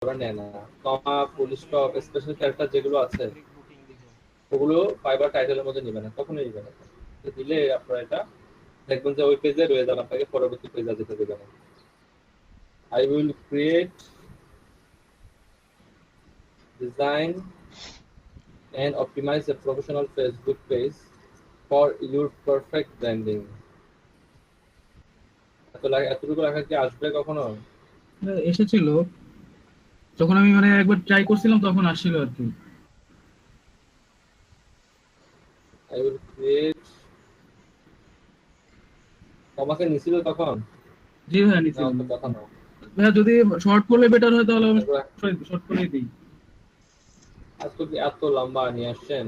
ওরা নেয় না। কমা, ফুল স্টপ, স্পেশাল ক্যারেক্টার যেগুলো আছে ওগুলো ফাইবার টাইটেলের মধ্যে নিবে না, কখনোই নিবে না। দিলে আপনারা এটা দেখবেন যে ওই পেজে রয়ে যান, আপনাকে পরবর্তী পেজে যেতে দেবে না। I will create, design and optimize a professional Facebook page for your perfect branding. এতটুকু লেখা কি আসবে কখনো? এসেছিল, যখন আমি মানে একবার ট্রাই করছিলাম তখন আসছিল আর কি। I will create, তোমাকে নিছিল তখন? জি ভাইয়া না নিছিলাম। অত কথা না। ভাইয়া যদি শর্ট করলে বেটার হয় তাহলে আমি তারপরে শর্ট করেই দিই। এত কি এত লম্বা নিয়ে আসছেন?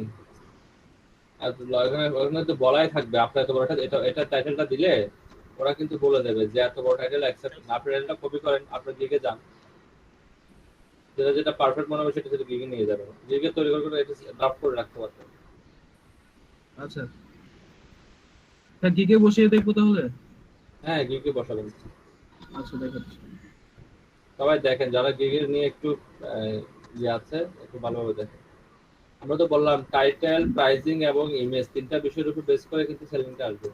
ওখানে তো বলাই থাকবে আপনার এত বড় এটা এটা টাইটেলটা দিলে ওরা কিন্তু বলে দেবে যে এত বড় টাইটেল অ্যাকসেপ্ট না। আপনি টাইটেলটা কপি করেন, আপনার দিকে যান, যেটা যেটা পারফেক্ট মনে হবে সেটা সেটা গিগে নিয়ে যাবেন, গিগে তৈরি করে এটা ড্রাফট করে রাখতে পারবেন। আচ্ছা, তা গিগে বসিয়ে দেখবো তাহলে। হ্যাঁ, গিগে বসাবেন। আচ্ছা দেখাচ্ছি। সবাই দেখেন, যারা গিগের নিয়ে একটু ইয়ে আছে একটু ভালোভাবে দেখেন। আমরা তো বললাম টাইটেল, প্রাইসিং এবং ইমেজ তিনটা বিষয়ের উপর বেস করে কিন্তু সেলিংটা আসবে।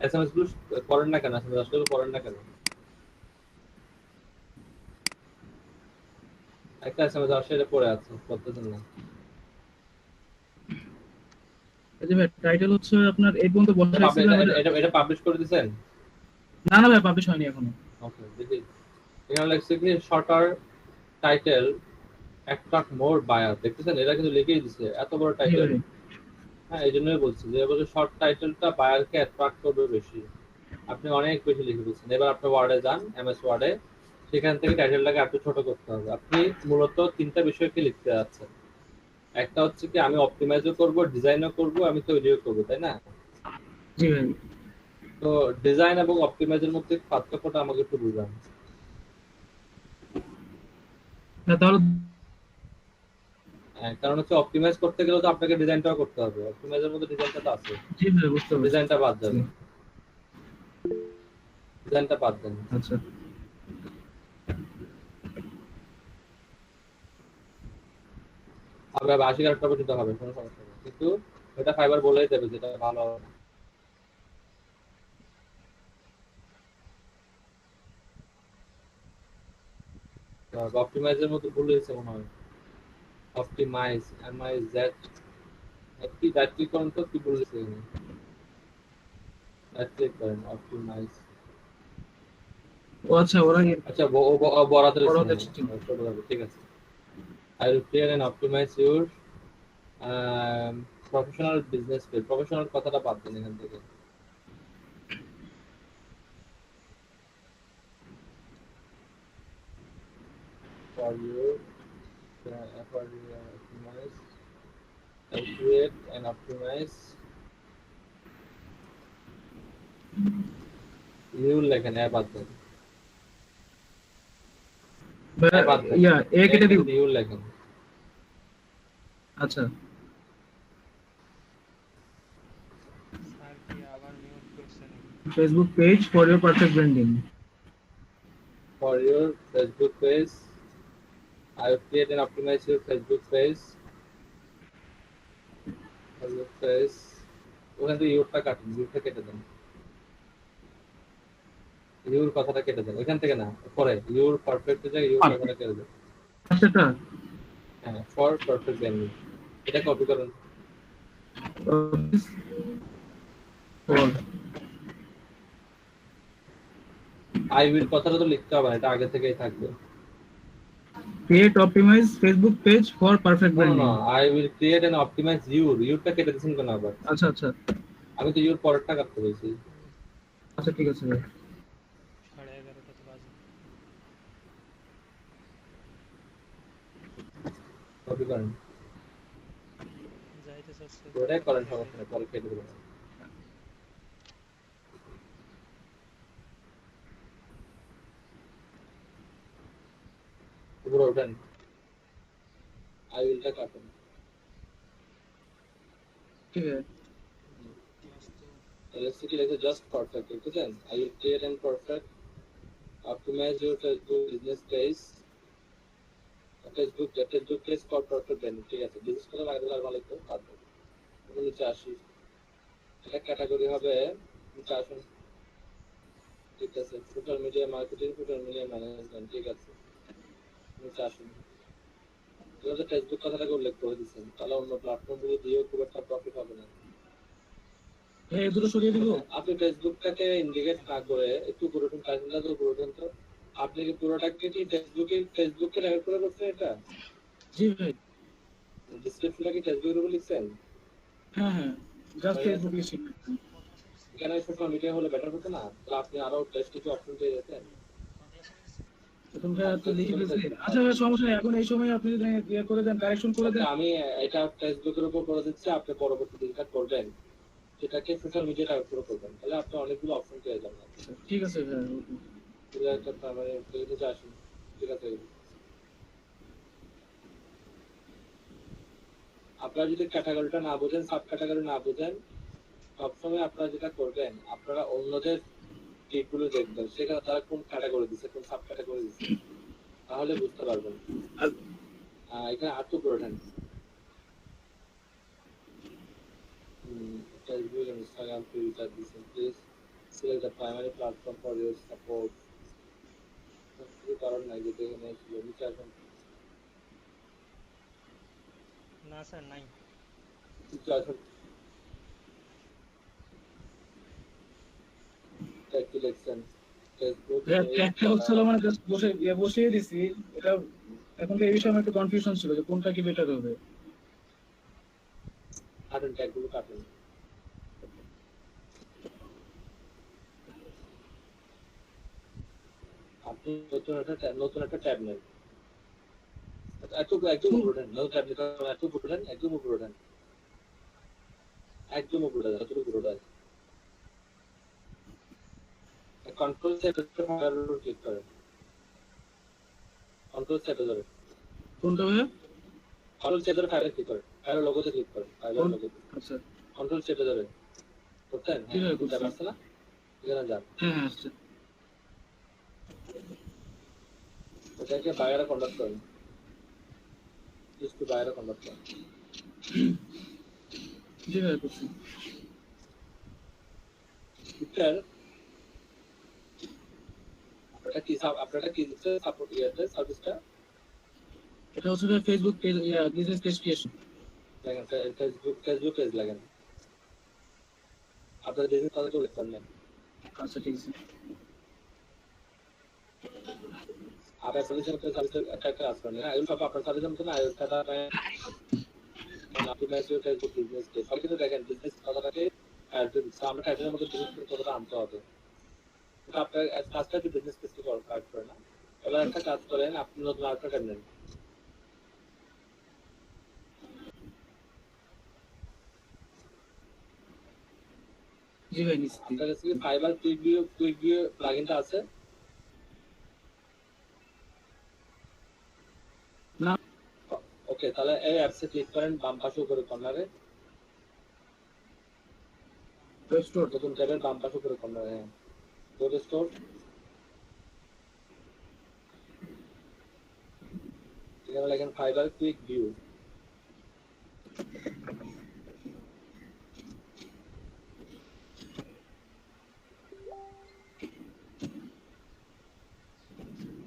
এসএমএস গুলো করেন না কেন? এসএমএস আসলে করেন না কেন? একটা এসএমএস আসলে এটা পড়ে আছে, করতেছেন না। এই যে ভাই টাইটেল হচ্ছে আপনার এই পর্যন্ত এটা বসাইছিলাম এটা। এটা এটা পাবলিশ করে দিয়েছেন? না না ভাই, পাবলিশ হয়নি এখনো। ওকে, দেখি। এখানে লেখছে কি শর্টার টাইটেল অ্যাট্রাক্ট মোর বায়ার, দেখতেছেন? এটা কিন্তু লিখেই দিছে এত বড় জি টাইটেল। ভাই। হ্যাঁ, এই জন্যই বলছি যে এবারে শর্ট টাইটেলটা বায়ারকে অ্যাট্রাক্ট করবে বেশি। আপনি অনেক বেশি লিখে দিচ্ছেন। এবার আপনার ওয়ার্ডে যান, এমএস ওয়ার্ডে, সেখান থেকে টাইটেলটাকে একটু ছোট করতে হবে। আপনি মূলত তিনটা বিষয়কে লিখতে যাচ্ছেন। একটা হচ্ছে কি আমি অপটিমাইজও করব, ডিজাইনও করব, আমি তৈরিও করব, তাই না? জি ভাই। তো ডিজাইন এবং অপটিমাইজের মধ্যে পার্থক্যটা আমাকে একটু বুঝান। না তাহলে। হ্যাঁ, কারণ হচ্ছে অপটিমাইজ করতে গেলে তো আপনাকে ডিজাইনটাও করতে হবে, অপটিমাইজের মধ্যে ডিজাইনটা তো আছে। জি ভাই, বুঝতে পারছি। ডিজাইনটা বাদ দেন, ডিজাইনটা বাদ দেন। আচ্ছা। আপনার 80 ক্যারেক্টার পর্যন্ত হবে, কোনো সমস্যা নেই, কিন্তু এটা ফাইবার বলেই দেবে যেটা ভালো হবে। অপটিমাইজের মধ্যে ভুল হয়েছে মনে হয়। অপটিমাইজ, এমআই জেড, কি রাইট ক্লিক করেন তো, কি ভুল হয়েছে এখানে? রাইট ক্লিক করেন, অপটিমাইজ। ও আচ্ছা, ওরা আচ্ছা, বরাতের বড় স্থানে এসেছিল। ছোট হবে, ঠিক আছে। I will create and optimize your professional business page. Professional কথাটা বাদ দেন এখান থেকে। For your optimize and create and optimize new লেখেন, বাদ দেন, বাদ দেন, ইয়া এ কেটে দিব। নিউ লেখেন। আচ্ছা। Facebook page for your perfect branding. For your Facebook page, I will create and optimize your Facebook page for your page। ওখান থেকে ইউরটা কাটেন, ইউরটা কেটে দেন, ইউর কথাটা কেটে দেন ওইখান থেকে না, পরে ইউর পারফেক্ট জায়গায় ইউর কথাটা কেটে দেন। আচ্ছা। হ্যাঁ, ফর পারফেক্ট ব্র্যান্ডিং, এটা কপি করুন। আই উইল কথাটা তো লিখতে হবে না, এটা আগে থেকেই থাকবে। Create optimize Facebook page for perfect না ব্র্যান্ডিং। না, I will create and optimize ইউরটা কেটে দিয়েছেন কেন আবার? আচ্ছা আচ্ছা। আমি তো ইউর পরেরটা কাটতে বলছি। আচ্ছা ঠিক আছে ভাই। কপি করেন, ওটাই করেন, সমস্যা নেই, পরে কেটে দেবেন। উপরে ওঠেন, আই উইলটা কাটেন। ঠিক আছে। এলএসসি লেখে জাস্ট পারফেক্ট, বুঝছেন? I will create and perfect optimize your Facebook business page Facebook page call করবেন, ঠিক আছে, ডিলিট করে লাগাতে আর ভালো তো পারবেন। নিচে আসি, এটা ক্যাটাগরি হবে, নিচে আসুন, ঠিক আছে, social media marketing, social media management, ঠিক আছে, নিচে আসুন। যদি ফেসবুক কথাটাকে উল্লেখ করে দিচ্ছেন, তাহলে অন্য প্ল্যাটফর্মগুলো দিয়েও খুব একটা প্রফিট হবে না। ভাই এই দুটো সরিয়ে দিব। আপনি ফেসবুকটাকে ইন্ডিকেট না করে একটু পুরোটন টাইটেলটা তো পুরোটন তো আপনি কি পুরোটাকে কি ফেসবুকে রেকর্ড করে করছেন? এটা জি ভাই। ডিসক্রিপশনটা কি ফেসবুকের উপর লিখছেন? হ্যাঁ হ্যাঁ, জাস্ট হয়ে গেছে ফেসবুক না? লিখছি। এখানে সোশ্যাল মিডিয়া হলে বেটার হতো না? তাহলে আপনি আরো বেশ কিছু অপশন পেয়ে যেতেন। এখন ভাই তো লিখে ফেসবুকে ফেলছি। ফেসবুক আচ্ছা ভাই, সমস্যা নেই, এখন এই সময় আপনি যদি ইয়ে করে দেন, কারেকশন করে দেন। আমি এটা ফেসবুকের উপর করে দিচ্ছি, আপনি পরবর্তী দিনটা করবেন, সেটাকে সোশ্যাল মিডিয়াটা উপর করবেন, তাহলে আপনি অনেকগুলো অপশন পেয়ে যাবেন। ঠিক আছে ভাই, একটা প্রাইমারি নিচে আসুন, ঠিক আছে। আপনারা যদি ক্যাটাগরিটা না বোঝেন, সাব ক্যাটাগরি না বোঝেন, সবসময় আপনারা যেটা করবেন, আপনারা অন্যদের দিকগুলো দেখবেন, সেখানে তারা কোন ক্যাটাগরি দিচ্ছে, কোন সাব ক্যাটাগরি দিচ্ছে, তাহলে বুঝতে পারবেন। এখানে আর তো প্রধান Facebook and Instagram Twitter দিচ্ছেন, please select the primary platform for your support. কিছু কারণ নাই যেটা এখানে ছিল, নিচে আসুন, না স্যার নাই। নিচে আসুন, একটি লেখছেন ফেসবুক একটা হচ্ছিল মানে জাস্ট বসিয়ে দিছি এটা। এখন তো এই বিষয়ে আমার একটু কনফিউশন ছিল যে কোনটা কি বেটার হবে। কাটুন, ট্যাগগুলো কাটুন। আপনি নতুন একটা ট্যাব নেন, একদম উপরে ওঠেন, নতুন ট্যাব নিতে একদম উপরে ওঠেন, একদম উপরে ওঠেন, একদম উপরে ওঠেন, এতটুকু উপরে ওঠেন। কন্ট্রোল সেট ক্লিক করেন, কন্ট্রোল সেট ধরে, কোনটা ভাই? কন্ট্রোল সেট ধরে ফাইলে ক্লিক করেন, ফাইলের লোগোতে ক্লিক করেন, ফাইলের লোগোতে আচ্ছা কন্ট্রোল সেট ধরে করতেন। ঠিক আছে, ট্যাব আসছে না? এখানে যান, হ্যাঁ হ্যাঁ আসছে। ওটাকে বাইরে কন্ডাক্ট করেন, একটু বাইরে কন্ডাক্ট করেন। জি ভাই করছি। টুইটার আপনারা কি দিচ্ছে সাপোর্ট ইয়াতে সার্ভিসটা? এটা হচ্ছে ভাই Facebook page, business page creation. দেখেন ফেসবুক পেজ লাগেন, আপনার বিজনেস তাদেরকে উল্লেখ করলেন। আচ্ছা ঠিক আছে। আপনার সলিউশন সার্ভিসের একটা কাজ করেন, এগুলো সব আপনার সার্ভিসের মতো না, এটা আপনি ফেসবুক বিজনেস পেজ সব কিছু দেখেন, বিজনেস কথাটাকে আমরা টাইটেলের মধ্যে বিজনেস কথাটা আনতে হবে। আপনার কাজটা কি বিজনেস পেজকে কাজ করে না? এবার একটা কাজ করেন, আপনি নতুন আরেকটা ট্যাব নেন, জি ভাই নিচ্ছি। আপনার কাছে কি ফাইবার কুইক ভিউ প্লাগইনটা আছে? না। ওকে, তাহলে এই অ্যাপসে ক্লিক করেন, বাম পাশে উপরে কর্নারে ওয়েব স্টোর। নতুন ট্যাবের বাম পাশে উপরে কর্নারে ওয়েব স্টোর, এখানে লেখেন ফাইবার কুইক ভিউ।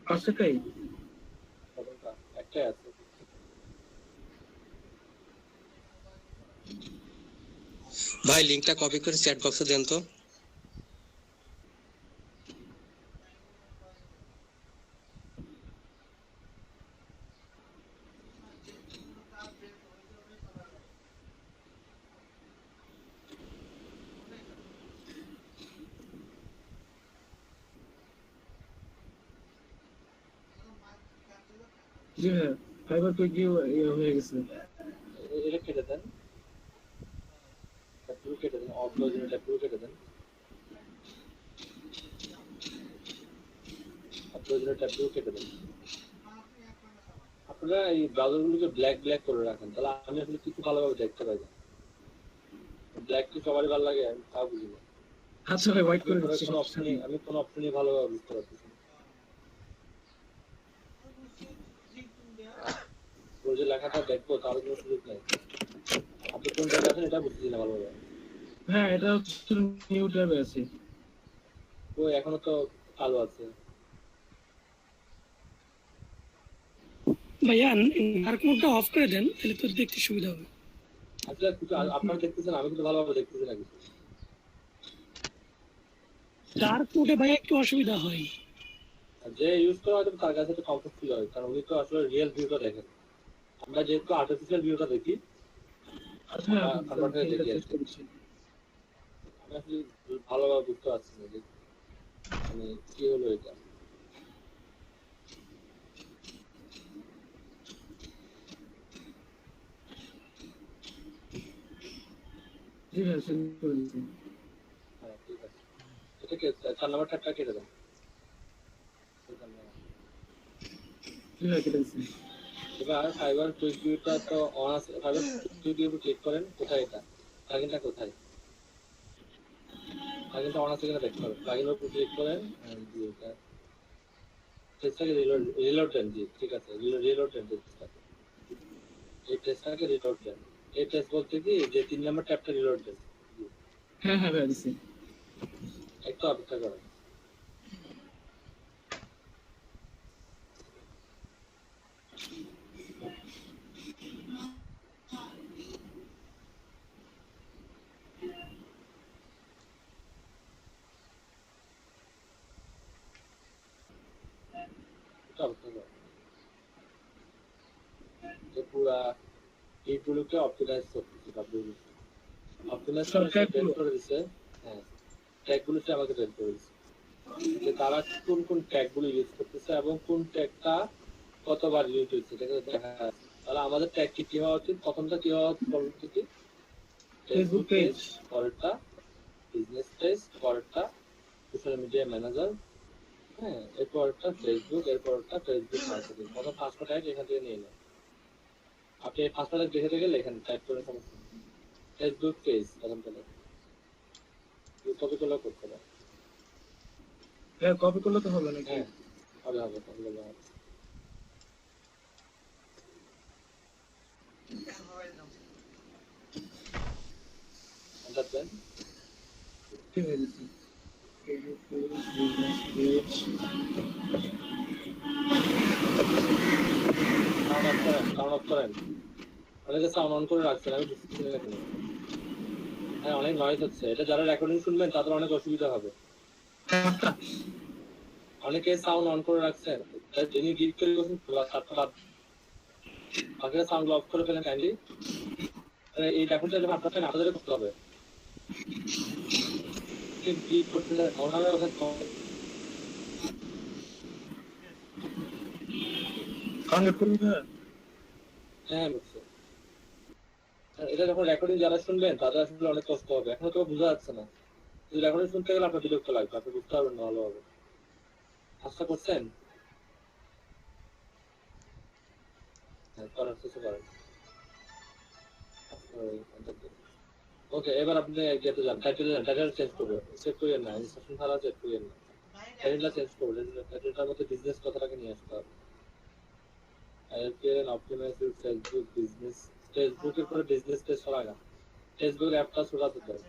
পাঁচটাই একটাই আছে। ভাই লিংকটা কপি করে চ্যাট বক্সে দেন তো। জি ভাই, ফাইবার কুইক ভিউ হয়ে গেছে। এটা কেটে দেন, ট্যাবগুলো কেটে দেন, অপ্রয়োজনীয় ট্যাবগুলো কেটে দেন, অপ্রয়োজনীয় ট্যাবগুলো কেটে দেন। আপনারা এই ব্রাউজারগুলোকে ব্ল্যাক করে রাখেন, তাহলে আমি আসলে কিছু ভালোভাবে দেখতে পাই না। ব্ল্যাক কি সবারই ভালো লাগে? আমি তা বুঝি না। আচ্ছা ভাই, হোয়াইট করে দিচ্ছি। আমি কোন অপশনই ভালোভাবে বুঝতে পারতেছি না। লেখাটা দেখবো তার কোনো সুযোগ নেই। আপনি কোন ট্যাবে আছেন এটা বুঝতেছি না ভালোভাবে। হ্যাঁ, এটা হচ্ছে নিউ ট্যাবে আছে। ও এখনো তো চালু আছে। ভাইয়া ডার্ক মোডটা অফ করে দেন, তাহলে তো দেখতে সুবিধা হবে। আসলে কিছু আপনারা দেখতেছেন, আমি কিন্তু ভালোভাবে দেখতেছি না কিছু। ডার্ক মোডে ভাইয়া একটু অসুবিধা হয়। আর যে ইউজ করে হয়তো তার কাছে একটু কমফোর্ট ফিল হয়, কারণ উনি তো আসলে রিয়েল ভিউটা দেখেন। আমরা যেহেতু আর্টিফিশিয়াল ভিউটা দেখি, হ্যাঁ, আমরা কনভার্ট হয়ে দেখি আর চেষ্টা কি। করছি। আমি আসলে ভালোভাবে বুঝতে পারছি না যে মানে কি হলো এটা। জি ভাই, সেন্ড করে দিচ্ছি। হ্যাঁ ঠিক আছে, এটাকে 4 নম্বর ট্যাবটা কেটে দেন। জি ভাই, কেটে দিচ্ছি। এবার ফাইবার কুইক ভিউটা তো অন আছে, ফাইবার কুইক ভিউ ক্লিক করেন। কোথায় এটা? প্লাগইনটা কোথায়? প্লাগইনটা অন আছে কিনা দেখতে হবে। প্লাগইনের উপর ক্লিক করেন, এটা টেস্টটাকে রিলোড দেন। জি ঠিক আছে, রিলোড দেন টেস্টটাকে। এই টেস্টটাকে রিলোড দেন। এই টেস্ট বলতে কি যে 3 নম্বর ট্যাবটা রিলোড দেন। জি, হ্যাঁ হ্যাঁ ভাই, দিচ্ছি। একটু অপেক্ষা করেন। একটু অপেক্ষা করেন। যে পুরা এইগুলোকে অপটিমাইজ করতেছি, ডাব্লিউবিসি অপটিমাইজ সব করে বের ট্যাগগুলো। করে দিছে। হ্যাঁ, ট্যাগগুলো সে আমাকে বের করে দিছে যে তারা কোন কোন ট্যাগগুলো ইউজ করতেছে এবং কোন ট্যাগটা কতবার ইউজ হয়েছে এটা কিন্তু দেখা যাচ্ছে। তাহলে আমাদের ট্যাগ কি হওয়া উচিত? প্রথমটা কি হওয়া উচিত বলুন তো কি? Facebook Facebook page, page. পরেরটা বিজনেস পেজ, পরেরটা সোশ্যাল মিডিয়া ম্যানেজার, হ্যাঁ এরপরটা ফেসবুক, এরপরটা ফেসবুক মার্কেটিং। প্রথম 5টা ট্যাগ এখান থেকে নিয়ে নেন। আপনি এই 5টা ট্যাগ দেখে দেখে লেখেন, টাইপ করে সমস্যা নেই। ফেসবুক পেজ প্রথমটা লেখেন, কপি করলেও করতে পারেন। হ্যাঁ, কপি করলে তো হবে নাকি? হ্যাঁ হবে হবে, কপি করলে হবে। এন্টার দেন। ঠিক আছে, দিচ্ছি। Facebook page, business page. Sound of করেন, সাউন্ড অফ করেন। অনেকে সাউন্ড অন করে রাখছেন, আমি বুঝতেছি না কেন। হ্যাঁ অনেক নয়েজ হচ্ছে, এটা যারা রেকর্ডিং শুনবেন তাদের অনেক অসুবিধা হবে। অনেকে সাউন্ড অন করে রাখছেন, তাই যিনি গিগ তৈরি করছেন তারটা বাদ, বাকিরা সাউন্ড অফ করে ফেলেন কাইন্ডলি। এই রেকর্ডটা যখন আপনার আপনাদের করতে হবে। গিগ করতে ওনারা ওখানে কানেক্ট করবি না? হ্যাঁ বুঝছো। এটা যখন রেকর্ডিং যারা শুনবেন তাদের আসলে অনেক কষ্ট হবে, এখনো তো বোঝা যাচ্ছে না। যদি রেকর্ডিং শুনতে গেলে আপনার বিরক্ত লাগবে, আপনি বুঝতে পারবেন না ভালোভাবে। আশা করছেন? হ্যাঁ করার চেষ্টা করেন। ওকে, এবার আপনি ইয়েতে যান, টাইটেলে যান। টাইটেল চেঞ্জ করবে, সেভ করিয়েন না, ইনস্ট্রাকশন ছাড়া সেভ করিয়েন না। টাইটেলটা চেঞ্জ করবে, টাইটেলটার মধ্যে বিজনেস কথাটাকে নিয়ে আসতে হবে। আইএলপিএল অপটিমাইজ ইউর ফেসবুক বিজনেস। ফেসবুকের পরে বিজনেস পেজ সরায় না, ফেসবুক অ্যাপটা সরাতে দেয়।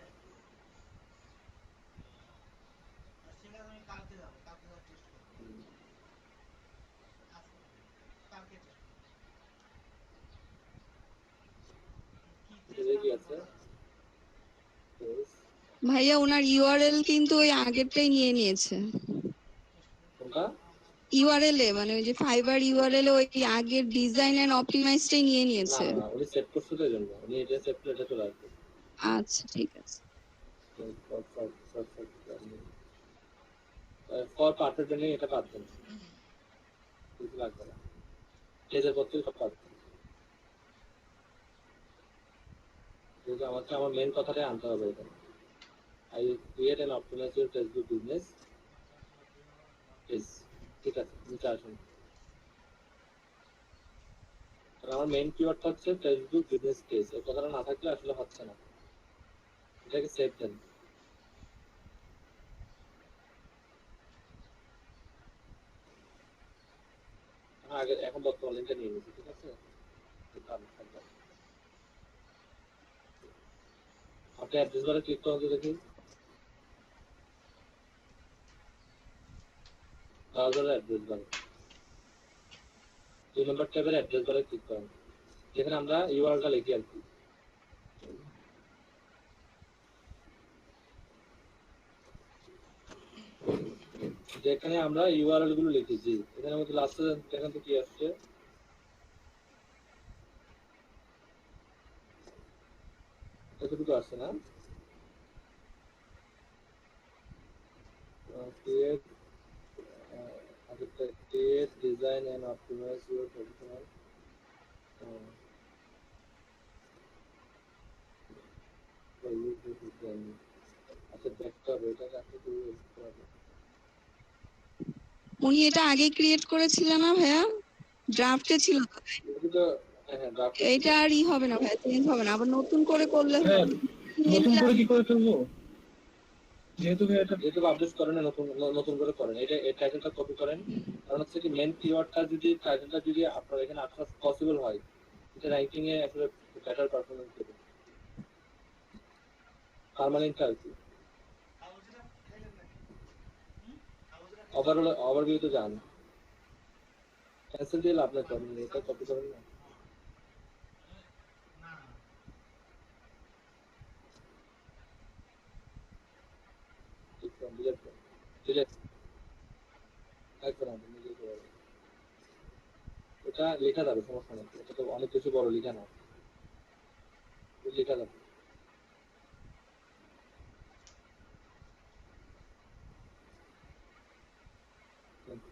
এটা কি আছে? ভাইয়া ওনার ইউআরএল কিন্তু ওই আগেরটাই নিয়ে নিয়েছে। কোনটা? ইউআরএল এ মানে ওই যে ফাইবার ইউআরএল এ ওই আগের ডিজাইন এন্ড অপটিমাইজটাই নিয়ে না নিয়েছে। না না, উনি সেভ করছে তো এই জন্য, উনি এটা সেভ করে এটা চলে আসবে। আচ্ছা ঠিক আছে। ফর পারফেক্ট নেই, এটা বাদ দেন, কিছু লাগবে না। পেজের পর থেকে সব বাদ দেন। কিন্তু আমাকে আমার মেন কথাটাই আনতে হবে এখানে। I create and optimize your Facebook business page. ঠিক আছে, নিচে আসুন। আমার মেইন কিওয়ার্ডটা হচ্ছে ফেসবুক বিজনেস পেজ, এই কথাটা না থাকলে আসলে হচ্ছে না। এটাকে সেভ দেন। আগে এখন বর্তমান লিঙ্কটা নিয়ে নিচ্ছি, ঠিক আছে। আপনি অ্যাড্রেস বারে ক্লিক করুন তো দেখি, ব্রাউজারের অ্যাড্রেস বারে 2 নম্বর ট্যাবের অ্যাড্রেস বারে ক্লিক করুন, যেখানে আমরা ইউআরএলটা লিখি আর কি। যেখানে আমরা ইউআরএল গুলো লিখেছি, এখানের মধ্যে লাস্টে দেখেন তো কি আসছে, এতটুকু আসছে না? Create create, design and optimize your professional for you to design. আচ্ছা দেখতে হবে এটা কাকে তুমি দেখতে হবে। উনি এটা আগে ক্রিয়েট করেছিলেন না ভাইয়া? ড্রাফটে ছিল তো। এটা তো হ্যাঁ ড্রাফট। এটা আর ই হবে না ভাইয়া, চেঞ্জ হবে না, আবার নতুন করে করলে হবে। হ্যাঁ, নতুন করে কি করে ফেলবো? যেহেতু ভাই এটা যেহেতু আপডেট করেন না, নতুন করে করেন, এটা এই টাইটেলটা কপি করেন। কারণ হচ্ছে কি মেন কিওয়ার্ডটা যদি টাইটেলটা যদি আপনার এখানে আসা পসিবল হয়, এটা র্যাঙ্কিং এ আসলে বেটার পারফরম্যান্স দেবে, পার্মানেন্ট আর কি। ওভারভিউ তো জান, ক্যান্সেল দিয়ে লাভ নাই, করেন এটা কপি করেন না। এটা লেখা যাবে, সমস্যা নেই, এটা তো অনেক কিছু বড় লেখা না, লেখা যাবে।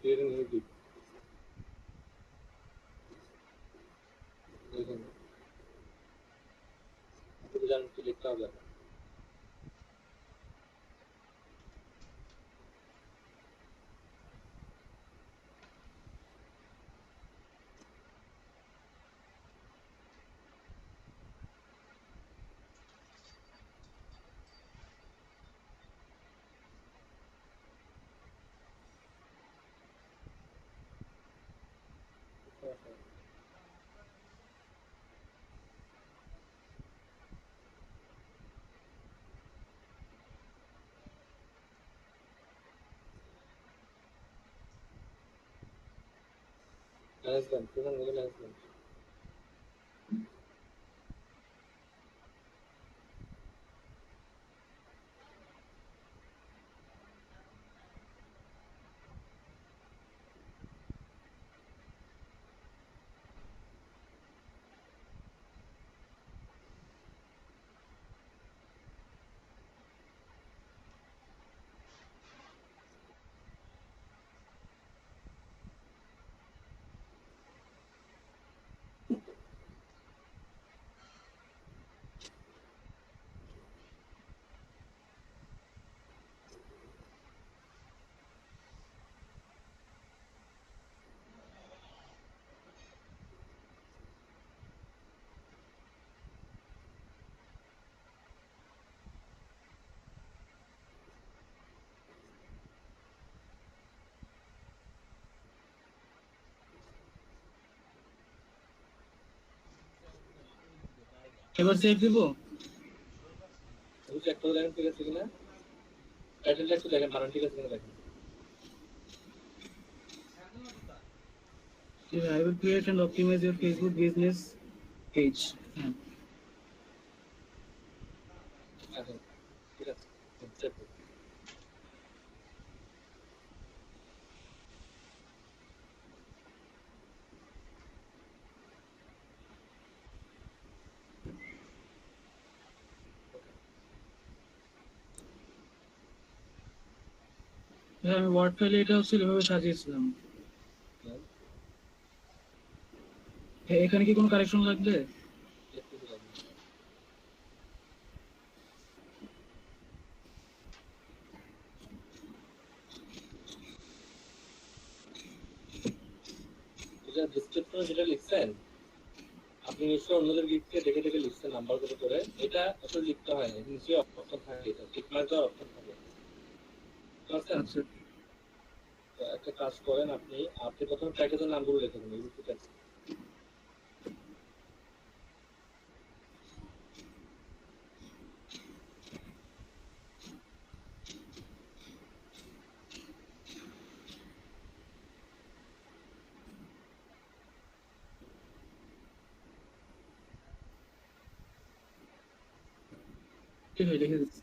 Creating new gig. দেখুন আপনি তো জানেন কি লিখতে হবে। ম্যানেজমেন্ট, প্রধান ম্যানেজমেন্ট। এবার সেভ দিব। চেক করে দেখেন ঠিক আছে কিনা, টাইটেলটা একটু দেখেন বানান ঠিক আছে কিনা দেখেন। I will create and optimize your Facebook business page. এখন ঠিক আছে, চেক করুন। হ্যাঁ, আমি ওয়ার্ড ফাইলে এটা হচ্ছে এভাবে সাজিয়েছিলাম। এখানে কি কোনো কারেকশন লাগবে? দেখতেছি লাগবে। এটা ডেসক্রিপশনে যেটা লিখছেন আপনি নিশ্চয়ই অন্যদের গিককে দেখে দেখে লিখছেন নাম্বার করে করে, এটা আসলে লিখতে হয় না, নিশ্চয়ই অপশন থাকে, এটা টিক মার্ক দেওয়ার অপশন থাকে। বুঝতে পারছেন? আচ্ছা, তো একটা কাজ করেন, আপনি প্রথমে প্যাকেজের নামগুলো লিখে দেবেন, ঠিক আছে? ঠিক আছে, লিখে দিচ্ছি।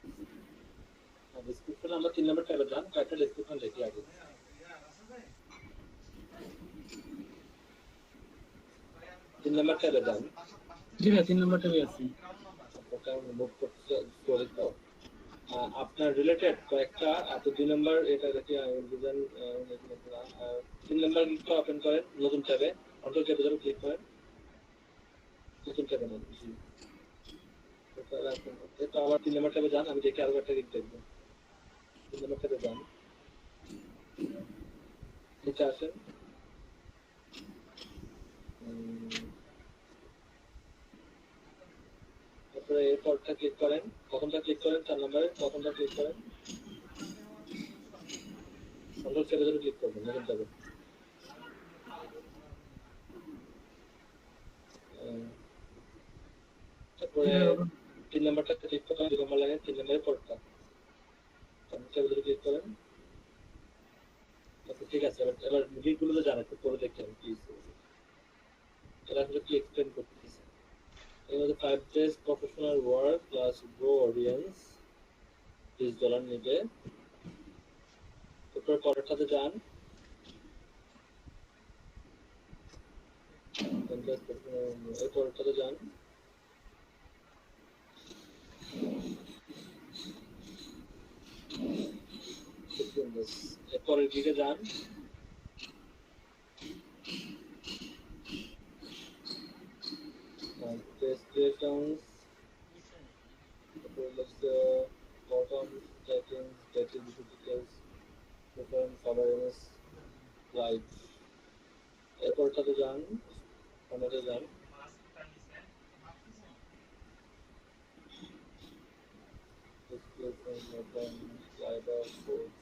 ডেসক্রিপশনে আমরা 3 নম্বর ট্যাবে যান, কয়েকটা ডেসক্রিপশন লিখি আগে। 3 নম্বর ট্যাবে যান। জি ভাই 3 নম্বর ট্যাবে আছি। আপনাকে মুভ করতে করে তো আপনার রিলেটেড কয়েকটা এত 2 নম্বর এটা দেখি ডিজাইন 3 নম্বর লিস্টটা ওপেন করেন নতুন ট্যাবে, কন্ট্রোল ট্যাবে যাবেন, ক্লিক করেন নতুন ট্যাবে নেন। জি তো আবার 3 নম্বর ট্যাবে যান, আমি দেখি আরো একটা লিস্ট দেখবো। 3 নম্বর ট্যাবে যান, নিচে আসেন, তারপরে এই পরটা ক্লিক করেন, প্রথমটা ক্লিক করেন, 4 নম্বরে প্রথমটা ক্লিক করেন, কন্ট্রোল ট্যাবে যাবেন, ক্লিক করবেন নতুন ট্যাবে। তারপরে 3 নম্বরটা ক্লিক করেন, 2 নম্বর লাইনে 3 নম্বরের পরটা ক্লিক করেন। আচ্ছা ঠিক আছে, এবার লিঙ্কগুলোতে যান, একটু পরে দেখেন প্লিজ। এটা আসলে কি এক্সপ্লেন করতেছে। it was a 5 days professional work plus grow audience $30 নেবে। তারপর পরেরটাতে যান, এই পরেরটাতে যান, এরপরের দিকে যান, descriptions, bottom checking, checking details, different awareness, right. এরপরটাতে যান, আমাদের যান, description, bottom, slider, code,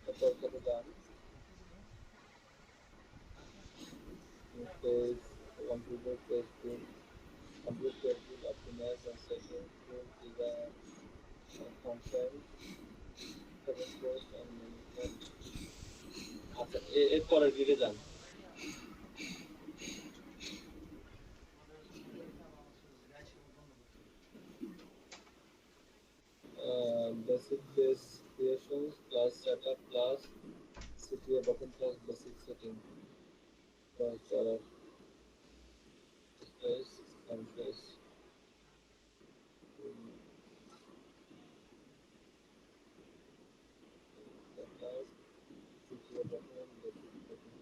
এরপরটাতে যান, page, computer testing, complete testing, optimize and setting, tool design, content, post and management. আচ্ছা এরপরের দিকে যান, basic base creations plus setup plus CTA button plus basic setting plus space and place. CTA button, basic setting.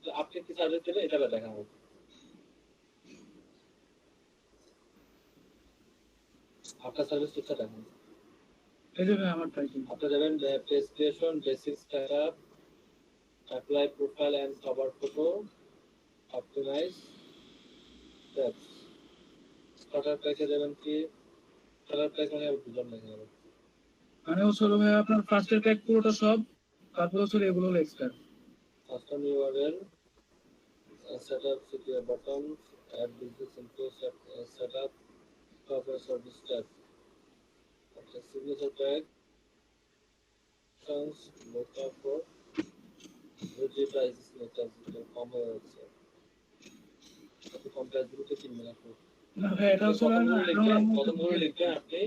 তো আপনি কি service দেবেন এটা দেখাবো। আপনার সার্ভিস ঠিকঠাক দেখাবো। এই যে ভাই আমার টাইটেল। আপনি যাবেন page creation, basic setup, apply profile and cover photo, optimize steps. starter pack যাবেন কি starter pack মানে বুঝলাম না এখানে। মানে হচ্ছে ভাই আপনার ফার্স্ট এর প্যাক পুরোটা সব, তারপর হচ্ছে এগুলো হলো extra. custom URL, setup CTA buttons, add business info, setup, cover service tab. Okay, signature tag, functions, mockup for the price signature কম হয়ে যাচ্ছে। আপনি কম প্রাইস গুলোতে কিনবেন আপনি। না ভাই এটা হচ্ছে প্রথমগুলো লিখবেন আপনি,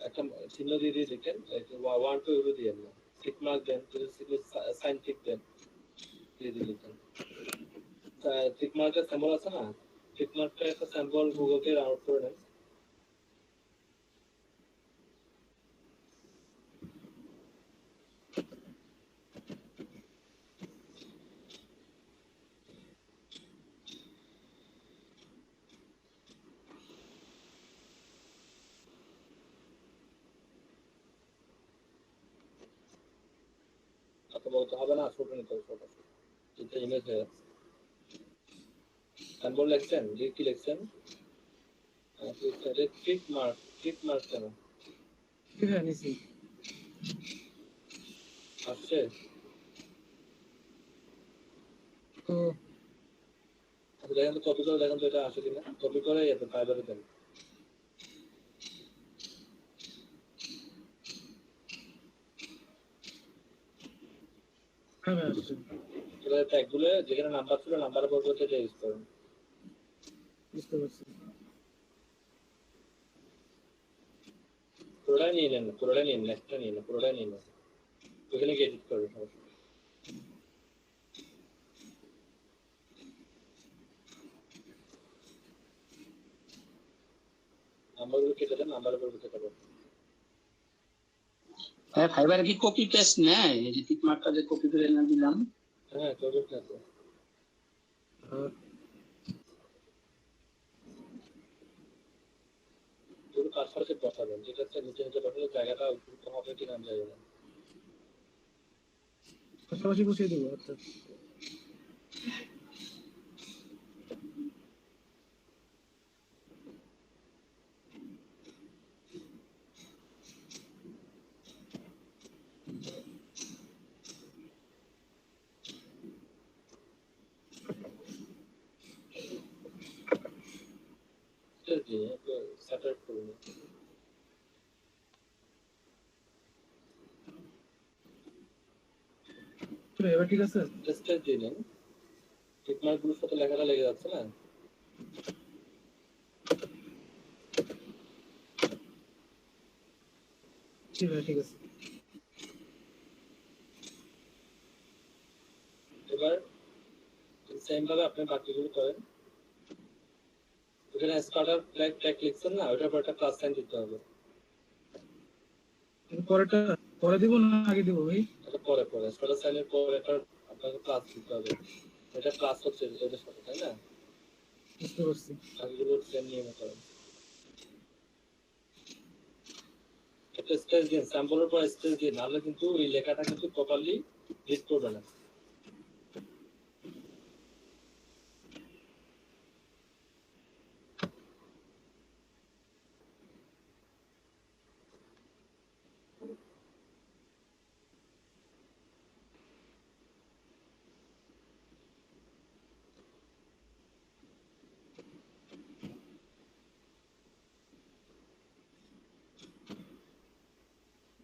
একটা চিহ্ন দিয়ে দিয়ে লিখেন, 1 2 এগুলো দিয়ে না, টিক মার্ক দেন, সাইন টিক দেন, দিয়ে দিয়ে লিখেন। টিক মার্কের সিম্বল আছে না, টিক মার্কটা একটা সিম্বল গুগল থেকে ডাউনলোড করে নেন। কথা বলতে হবে না, ছোট নিতে হবে, ছোট এটা ইমেজ হয়ে যাচ্ছে। সিম্বল লিখছেন, কি লিখছেন, টিক মার্ক কেন ঠিক আছে নিছি আসছে? তো দেখেন তো কপি করে দেখেন তো এটা আসে কিনা, কপি করে এত ফাইবারে দেন। হ্যাঁ ভাই আসছে। ট্যাগগুলো যেখানে নাম্বার ছিল নাম্বারের পরিবর্তে এটা ইউজ করেন। বুঝতে পারছি। পুরোটাই নিয়ে নেন, পুরোটাই নিন, নেক্সটটা নিয়ে নেন, পুরোটাই নিয়ে নেন। ওখানে গিয়ে এডিট করবেন সমস্যা নেই। নাম্বারগুলো কেটে দেন, নাম্বারের উপর কেটে দেন। হ্যাঁ ফাইবার কি কপি পেস্ট নেয়? এই যে টিক মার্কটা যে কপি করে এনে দিলাম। হ্যাঁ, চলবে না তো। পুরো পাসওয়ার্ডে বসাবেন, যেটা হচ্ছে নিচে নিচে বসালে জায়গাটা উপযুক্ত হবে কিনা আমি জানি না। পাশাপাশি বসিয়ে দেবো। আচ্ছা স্টেজ দিয়ে একটু সেপারেট করুন। এবার ঠিক আছে। স্টেজ দিয়ে নেন, টিক মার্কগুলোর সাথে লেখাটা লেগে যাচ্ছে না? ঠিক আছে, ঠিক আছে। এবার সেম ভাবে আপনি বাকিগুলো করেন। এখানে স্টার্টার ফ্ল্যাগ ট্যাগ লিখছেন না, ওটার পর একটা প্লাস সাইন দিতে হবে। পরেরটা পরে দিব না আগে দিব ভাই? এটা পরে পরে স্টার্টার সাইনের পর একটা আপনাকে প্লাস দিতে হবে। এটা প্লাস হচ্ছে এটার সাথে, তাই না? বুঝতে পারছি। বাকিগুলো সেম নিয়মে করেন। একটা স্পেস দিন, স্যাম্পলের পর স্পেস দিন, নাহলে কিন্তু এই লেখাটা কিন্তু প্রপারলি রিড করবে না।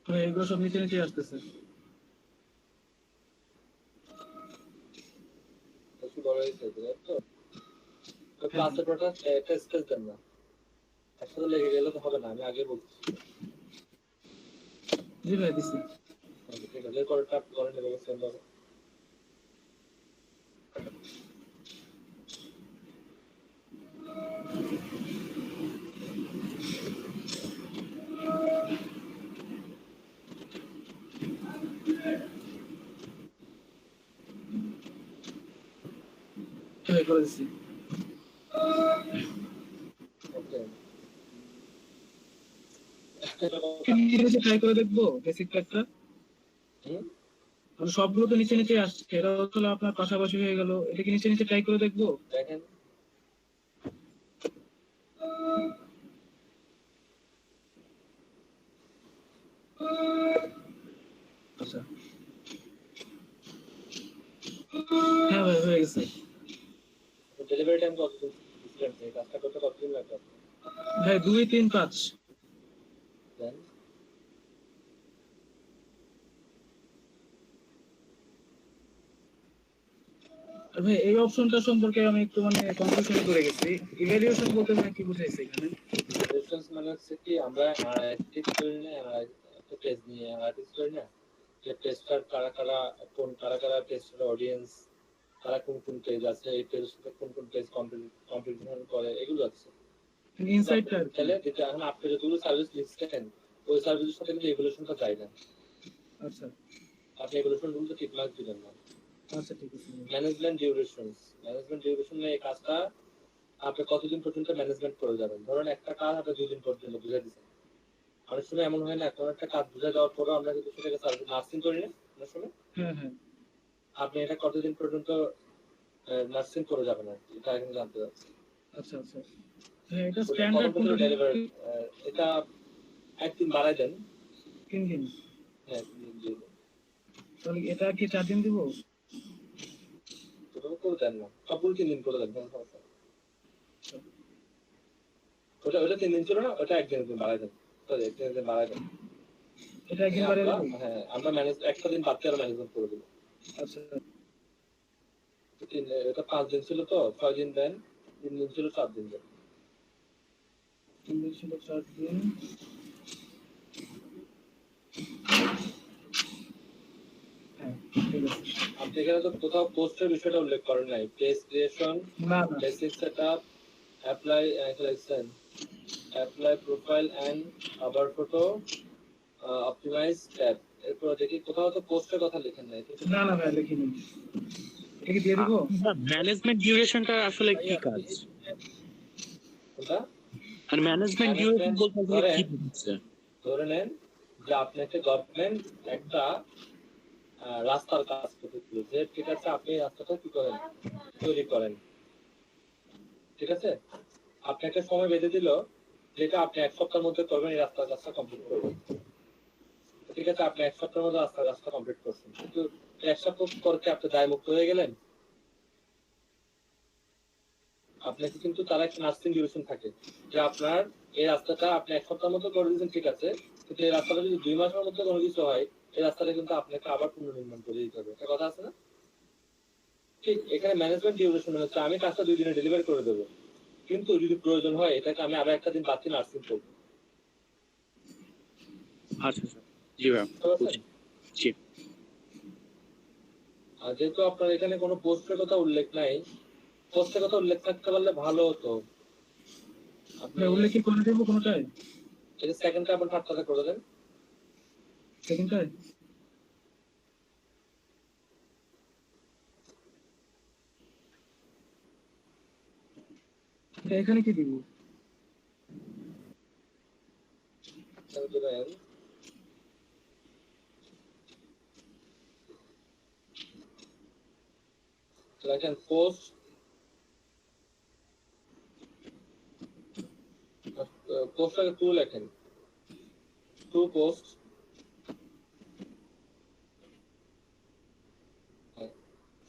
ভাই এগুলো সব নিচে নিচে আসতেছে। একটু বড় হয়েছে তো, তো ক্লাসের পর একটা স্পেস দেন না, একসাথে লেগে গেলে তো হবে না, আমি আগে বলছি। জি ভাই দিছি। ঠিক আছে, এরপর ট্যাপ করে নেবে সেম ভাবে। ভাই করে দিছি। ওকে, নিচে নিচে ট্রাই করে দেখবো বেসিক ট্র্যাকটা। হুম, মানে সবগুলো তো নিচে নিচে আসছে, এটা হলো আপনার পাশাপাশি হয়ে গেল। এটা কি নিচে নিচে ট্রাই করে দেখবো? দেখেন। আচ্ছা হ্যাঁ ভাই হয়ে গেছে। ডেলিভারি টাইম কতদিন ডিফারেন্ট, এই কাজটা করতে কতদিন লাগবে? ভাই 2 3 5। দেন আর ভাই এই অপশনটা সম্পর্কে আমি একটু মানে কনফিউশন করে গেছি। ইভ্যালুয়েশন বলতে মানে কি বুঝাইছে এখানে? রেফারেন্স মানে হচ্ছে কি, আমরা অ্যানালাইটিক্স করি না, একটা পেজ নিয়ে অ্যানালাইটিক্স করি না, যে টেস্টার কারা কারা, কোন কারা কারা টেস্টার অডিয়েন্স, তারা কোন কোন পেজ আছে, এই পেজের সাথে কোন কোন পেজ কম্পিটিশন করে, এগুলো আছে। ইনসাইটটা আর কি। তাহলে যেটা এখন আপনি যতগুলো সার্ভিস লিখছেন, ওই সার্ভিসের সাথে কিন্তু এভলিউশনটা যায় না। আচ্ছা আপনি এভলিউশন রুলটা ঠিক মার্ক দিবেন না। আচ্ছা ঠিক আছে। ম্যানেজমেন্ট ডিউরেশন এই কাজটা আপনি কতদিন পর্যন্ত ম্যানেজমেন্ট করে যাবেন। ধরুন একটা কাজ আপনি 2 দিন পর্যন্ত বুঝে দিচ্ছেন, অনেক সময় এমন হয় না, কোনো একটা কাজ বুঝে দেওয়ার পরেও আমরা কিন্তু সেটাকে সার্ভিস নার্সিং করি না অনেক সময়। হ্যাঁ হ্যাঁ আপনি এটা কতদিন পর্যন্ত নার্সিং করে যাবেন আর কি, এটা এখন জানতে চাচ্ছি। আচ্ছা আচ্ছা। হ্যাঁ এটা স্ট্যান্ডার্ড কোনটা? ডেলিভারি এটা একদিন বাড়াই দেন। 3 দিন। হ্যাঁ, 3 দিন দিয়ে দেন। তাহলে এটা কি 4 দিন দিব? ওটা করে দেন না, সবগুলো 3 দিন করে দেন, কোনো সমস্যা নেই। ওটা ওটা 3 দিন ছিল না, ওটা একদিন বাড়াই দেন, সরি একদিন বাড়াই দেন। এটা একদিন বাড়াই দেব? হ্যাঁ, আমরা ম্যানেজ একটা দিন বাদ দিয়ে ম্যানেজমেন্ট করে দেবো। আচ্ছা এটা 5 দিন ছিল তো 6 দিন দেন, 3 দিন ছিল 4 দিন যাবে। 3 দিন ছিল 4 দিন। হ্যাঁ, ঠিক আছে। আপনি এখানে তো কোথাও পোস্টের বিষয়টা উল্লেখ করেন নাই। পেজ ক্রিয়েশন, না না basic setup, apply selection, apply profile and cover photo, optimize tab. এরপর দেখি কোথাও তো পোস্টের কথা লেখেন নাই। না না ভাই লিখিনি। এটা কি দিয়ে দিব? ম্যানেজমেন্ট ডিউরেশনটা আসলে কি কাজ? কোনটা? আর ম্যানেজমেন্ট ডিউরেশন বলতে আসলে কি বুঝছে? ধরে নেন যে আপনি একটা গভর্নমেন্ট একটা রাস্তার কাজ করতেছে, ঠিক আছে? আপনি এই রাস্তাটা কি করেন? তৈরি করেন, ঠিক আছে? আপনি একটা সময় বেঁধে দিল যেটা আপনি 1 সপ্তাহের মধ্যে করবেন, এই রাস্তার কাজটা কমপ্লিট করবেন, ঠিক আছে? আপনি 1 সপ্তাহের মধ্যে রাস্তার কাজটা কমপ্লিট করছেন, কিন্তু 1 সপ্তাহ করতে আপনি দায়মুক্ত হয়ে গেলেন। আপনাকে কিন্তু তার একটা নার্সিং ডিউরেশন থাকে যে আপনার এই রাস্তাটা আপনি 1 সপ্তাহের মধ্যে করে দিয়েছেন, ঠিক আছে, কিন্তু এই রাস্তাটা যদি 2 মাসের মধ্যে কোনো কিছু হয়, এই রাস্তাটা কিন্তু আপনাকে আবার পুনর্নির্মাণ করে দিতে হবে। একটা কথা আছে না? ঠিক এখানে ম্যানেজমেন্ট ডিউরেশন হচ্ছে আমি কাজটা 2 দিনে ডেলিভারি করে দেবো, কিন্তু যদি প্রয়োজন হয় এটাকে আমি আবার একটা দিন বাড়তি নার্সিং করবো। আচ্ছা স্যার, জি ভাই, জি। আর যেহেতু আপনার এখানে কোনো পোস্টের কথা উল্লেখ নাই, পোস্টের কথা উল্লেখ থাকতে পারলে ভালো হতো। আপনি উল্লেখ কি করে দেবো কোনটাই? এটা সেকেন্ডটা আবার থার্ডটাতে করে দেন। সেকেন্ডটাই এখানে কি দিব? দেবেন লেখেন পোস্ট, পোস্টটাকে 2 লেখেন, 2 পোস্ট,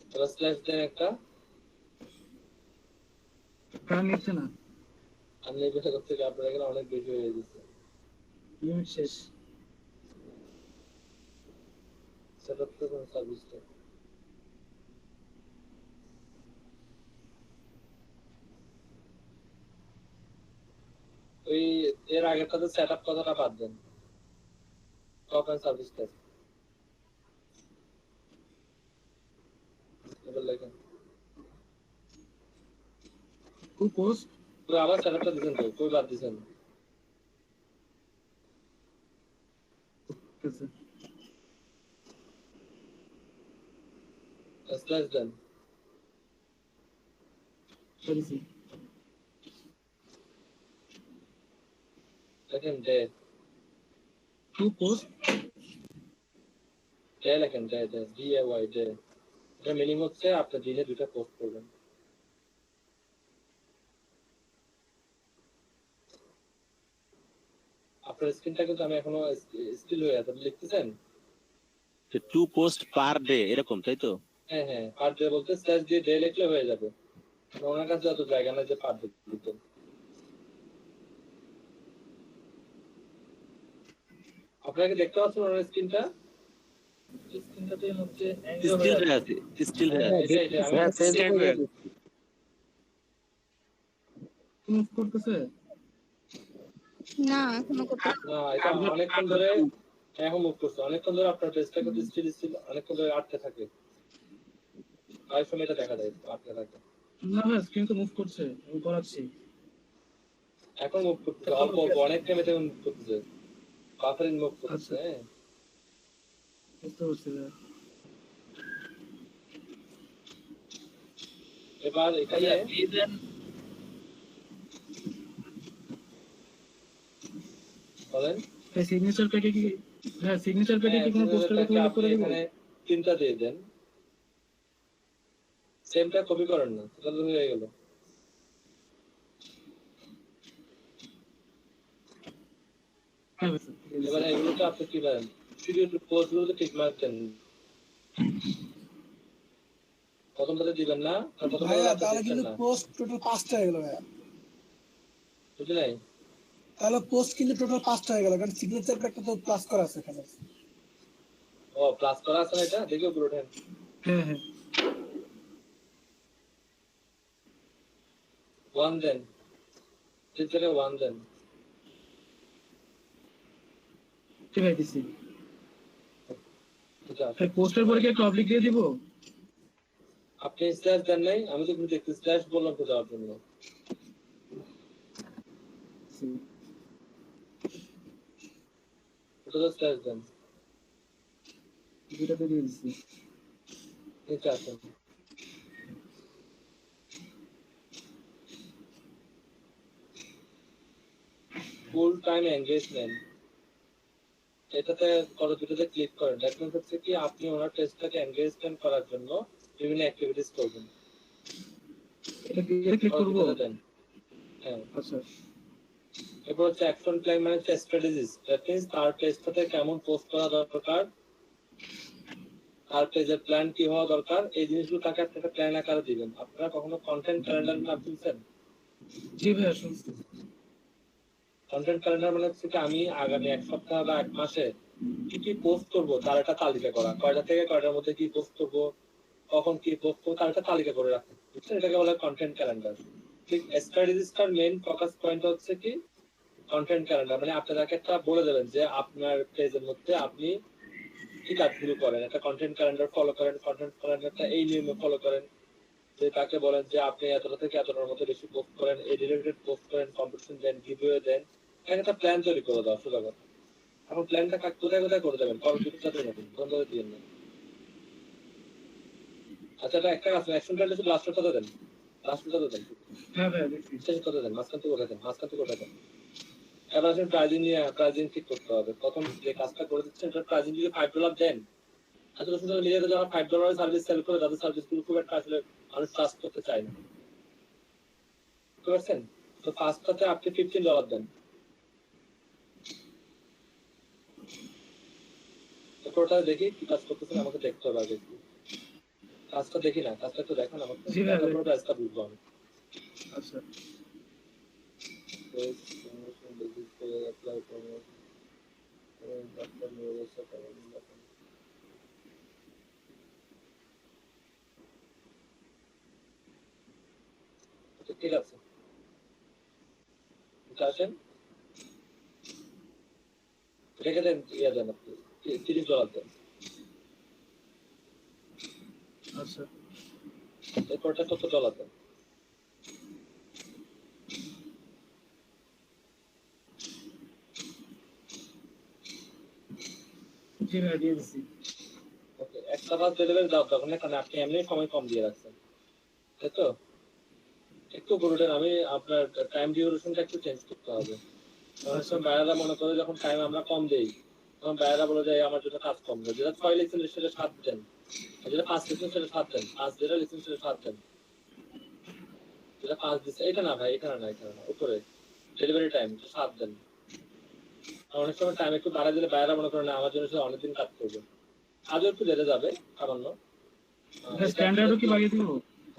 তারপর স্ল্যাশ দেন একটা, কারণ নিচ্ছে না, আর নেভিগেশন করতে গিয়ে আপনার এখানে অনেক বেশি হয়ে গেছে। লিমিট শেষ। সেটআপ করুন সার্ভিসটা। ওই এর আগেরটাতে সেটআপ কথাটা বাদ দেন, টপ এন্ড সার্ভিসটা এবার লেখেন। টু পোস্ট তো আবার সেটআপটা দিবেন তো, কই বাদ দিবেন? আছে স্ল্যাশ দেন, সরিছি। লেখেন ডে, টু পোস্ট ডে লেখেন, ডে ডে DAY ডে। এটা মিনিমাম হচ্ছে আপনি দিনে 2টা পোস্ট করবেন। আপনার স্ক্রিনটা কিন্তু আমি এখনো স্টিল হয়ে আছে, আপনি লিখতেছেন? 2 পোস্ট পার ডে এরকম, তাই তো? হ্যাঁ হ্যাঁ, পার ডে বলতে স্ল্যাশ দিয়ে ডে লিখলে হয়ে যাবে। ওনার কাছে যত জায়গা নাই যে পার ডে দিতেন। আপনাকে দেখতে পাচ্ছেন ওনার স্ক্রিনটা? স্ক্রিনটাতে হচ্ছে অ্যাঙ্গেল হয়ে স্টিল আছে। হয়ে আছে, স্টিল হয়ে আছে। এটাই, আমি হ্যাঁ, স্ট্যান্ড হয়ে আছে। মুভ করতেছে না এখনো করতে না, এটা অনেকক্ষণ ধরে এখন মুভ করছে, অনেকক্ষণ ধরে আপনার পেজটা কিন্তু স্টিল অনেকক্ষণ ধরে আটকে থাকে। আর সময় এটা দেখা যায় আটকে থাকে। না ভাই, স্ক্রিন তো মুভ করছে, আমি করাচ্ছি। এখন মুভ করতেছে অল্প অল্প, অনেক টাইমে তখন মুভ করতেছে, বাফারিং মুভ করতেছে। আচ্ছা। হ্যাঁ, বুঝতে পারছি ভাই। এবার এখানে বলেন। এই সিগনেচার প্যাকে কি, হ্যাঁ সিগনেচার প্যাকে কি কোনো পোস্টার কথা উল্লেখ করে দেব? এখানে 3টা দিয়ে দেন, সেমটা কপি করেন না, তাহলে হয়ে গেল। হ্যাঁ ভাই, স্যার। এবার এগুলোতে আপনি কি করেন, শুধু পোস্ট গুলোতে টিক মার্ক দেন। প্রথমটাতে দিবেন না, আর প্রথমটাতে ভাইয়া আপনি তাহলে দিচ্ছেন কিন্তু না, পোস্ট টোটাল 5টা হয়ে গেল ভাইয়া। বুঝলি নাই? তাহলে পোস্ট কিন্তু টোটাল 5টা হয়ে গেল, কারণ সিগনেচার প্যাকটা তো প্লাস করা আছে এখানে। ও প্লাস করা আছে না, এটা দেখে উপরে ওঠেন। হ্যাঁ হ্যাঁ, ওয়ান দেন, তিন জায়গায় ওয়ান দেন। ঠিক আছে দিছি। ঠিক আছে, ভাই পোস্টের পরে কি একটা অবলিক দিয়ে দিব? আপনি স্ল্যাশ দেন নাই, আমি তো কিন্তু দেখতে স্ল্যাশ বললাম তো দেওয়ার জন্য। ওটা তো স্ল্যাশ দেন, দুইটাতে দিয়ে দিছি। নিচে আসেন। ফুল টাইম এনগেজমেন্ট, এটাতে দুটোতে ক্লিক করেন। দ্যাট মিন্স হচ্ছে কি আপনি ওনার টেস্টটাকে এনগেজমেন্ট করার জন্য বিভিন্ন অ্যাক্টিভিটিস করবেন। এটা ক্লিক করব। দেন, হ্যাঁ। আচ্ছা এরপর হচ্ছে অ্যাকশন প্ল্যান মানে হচ্ছে স্ট্র্যাটেজিস। দ্যাট মিন্স তার টেস্টটাতে কেমন পোস্ট করা দরকার, তার পেজের প্ল্যান কি হওয়া দরকার, এই জিনিসগুলো তাকে আপনি একটা প্ল্যান আকারে দিবেন। আপনারা কখনো কন্টেন্ট ক্যালেন্ডার নাম শুনছেন? জি ভাইয়া শুনছি। কন্টেন্ট ক্যালেন্ডার মানে হচ্ছে কি আমি আগামী এক সপ্তাহ বা এক মাসে কি কি পোস্ট করব তার একটা তালিকা করা, কয়টা থেকে কয়টার মধ্যে কি পোস্ট করব, কখন কি পোস্ট করব তার একটা তালিকা করে রাখা, বুঝছেন? এটাকে বলা হয় কন্টেন্ট ক্যালেন্ডার। ঠিক স্ট্র্যাটেজিসটার মেইন ফোকাস পয়েন্ট হচ্ছে কি কন্টেন্ট ক্যালেন্ডার, মানে আপনি তাকে একটা বলে দেবেন যে আপনার পেজের মধ্যে আপনি কি কাজগুলো করেন, একটা কন্টেন্ট ক্যালেন্ডার ফলো করেন। কন্টেন্ট ক্যালেন্ডারটা এই নিয়মে ফলো করেন যে তাকে বলেন যে আপনি এতটা থেকে এতটার মধ্যে বেশি পোস্ট করেন, এই রিলেটেড পোস্ট করেন, কম্পিটিশন দেন, গিভওয়ে দেন, একটা প্ল্যান তৈরি করে দাও সোজা কথা। এখন প্ল্যানটা কোথায় কোথায় করে দেবেন, কম্পিউটারটাতে নেবেন, বন্ধ দিয়ে নেন। আচ্ছা, এটা একটা কাজ, অ্যাকশন প্ল্যানটা শুধু লাস্টটা দেন, লাস্টটা দেন, হ্যাঁ ভাইয়া দেখছি। শেষ কথা দেন, মাঝখান থেকে ওঠা দেন, মাঝখান থেকে ওঠা দেন। এবার আসেন প্রাইজিং নিয়ে, প্রাইজিং ঠিক করতে হবে। প্রথম যে কাজটা করে দিচ্ছেন এটা প্রাইজিং যদি $5 দেন, আসলে সোশ্যাল মিডিয়াতে যারা $5 সার্ভিস সেল করে তাদের সার্ভিসগুলো খুব একটা আসলে মানুষ ট্রাস্ট করতে চায় না, বুঝতে পারছেন? তো ফার্স্টটাতে আপনি $15 দেন। ওটা দেখি কি কাজ করতেছেন, আমাকে দেখতে হবে আগে একটু। কাজটা দেখি না, কাজটা একটু দেখান আমাকে, জি ভাই। তারপর কাজটা বুঝবো আমি। আচ্ছা ঠিক আছে, আসেন রেখে দেন, ইয়ে দেন আপনি $30 দেন। আচ্ছা এরপরটা $70 দেন। জি ভাইয়া দিয়ে দিছি। ওকে, একটা বাস ডেলিভারি দাও তখন না, কারণ আপনি এমনি সময় কম দিয়ে রাখছেন, তাই তো? একটু বলুন, আমি আপনার টাইম ডিউরেশনটা একটু চেঞ্জ করতে হবে। অনেক সময় বাইরেরা মনে করে যখন টাইম আমরা কম দেই তখন বাইরেরা বলে যায় আমার জন্য কাজ কম দেয়। যেটা 6 লিখছেন সেটা 7 দেন, যেটা 5 লিখছেন সেটা 7 দেন, 5 যেটা লিখছেন সেটা 7 দেন, যেটা 5 দিচ্ছে এটা না ভাই, এখানে না, এখানে না, উপরে ডেলিভারি টাইম 7 দেন। অনেক সময় টাইম একটু বাড়ায় দিলে বাইরেরা মনে করে না আমার জন্য সে অনেকদিন কাজ করবে, কাজও একটু বেড়ে যাবে সামান্য। স্ট্যান্ডার্ডও কি বাড়িয়ে দিব?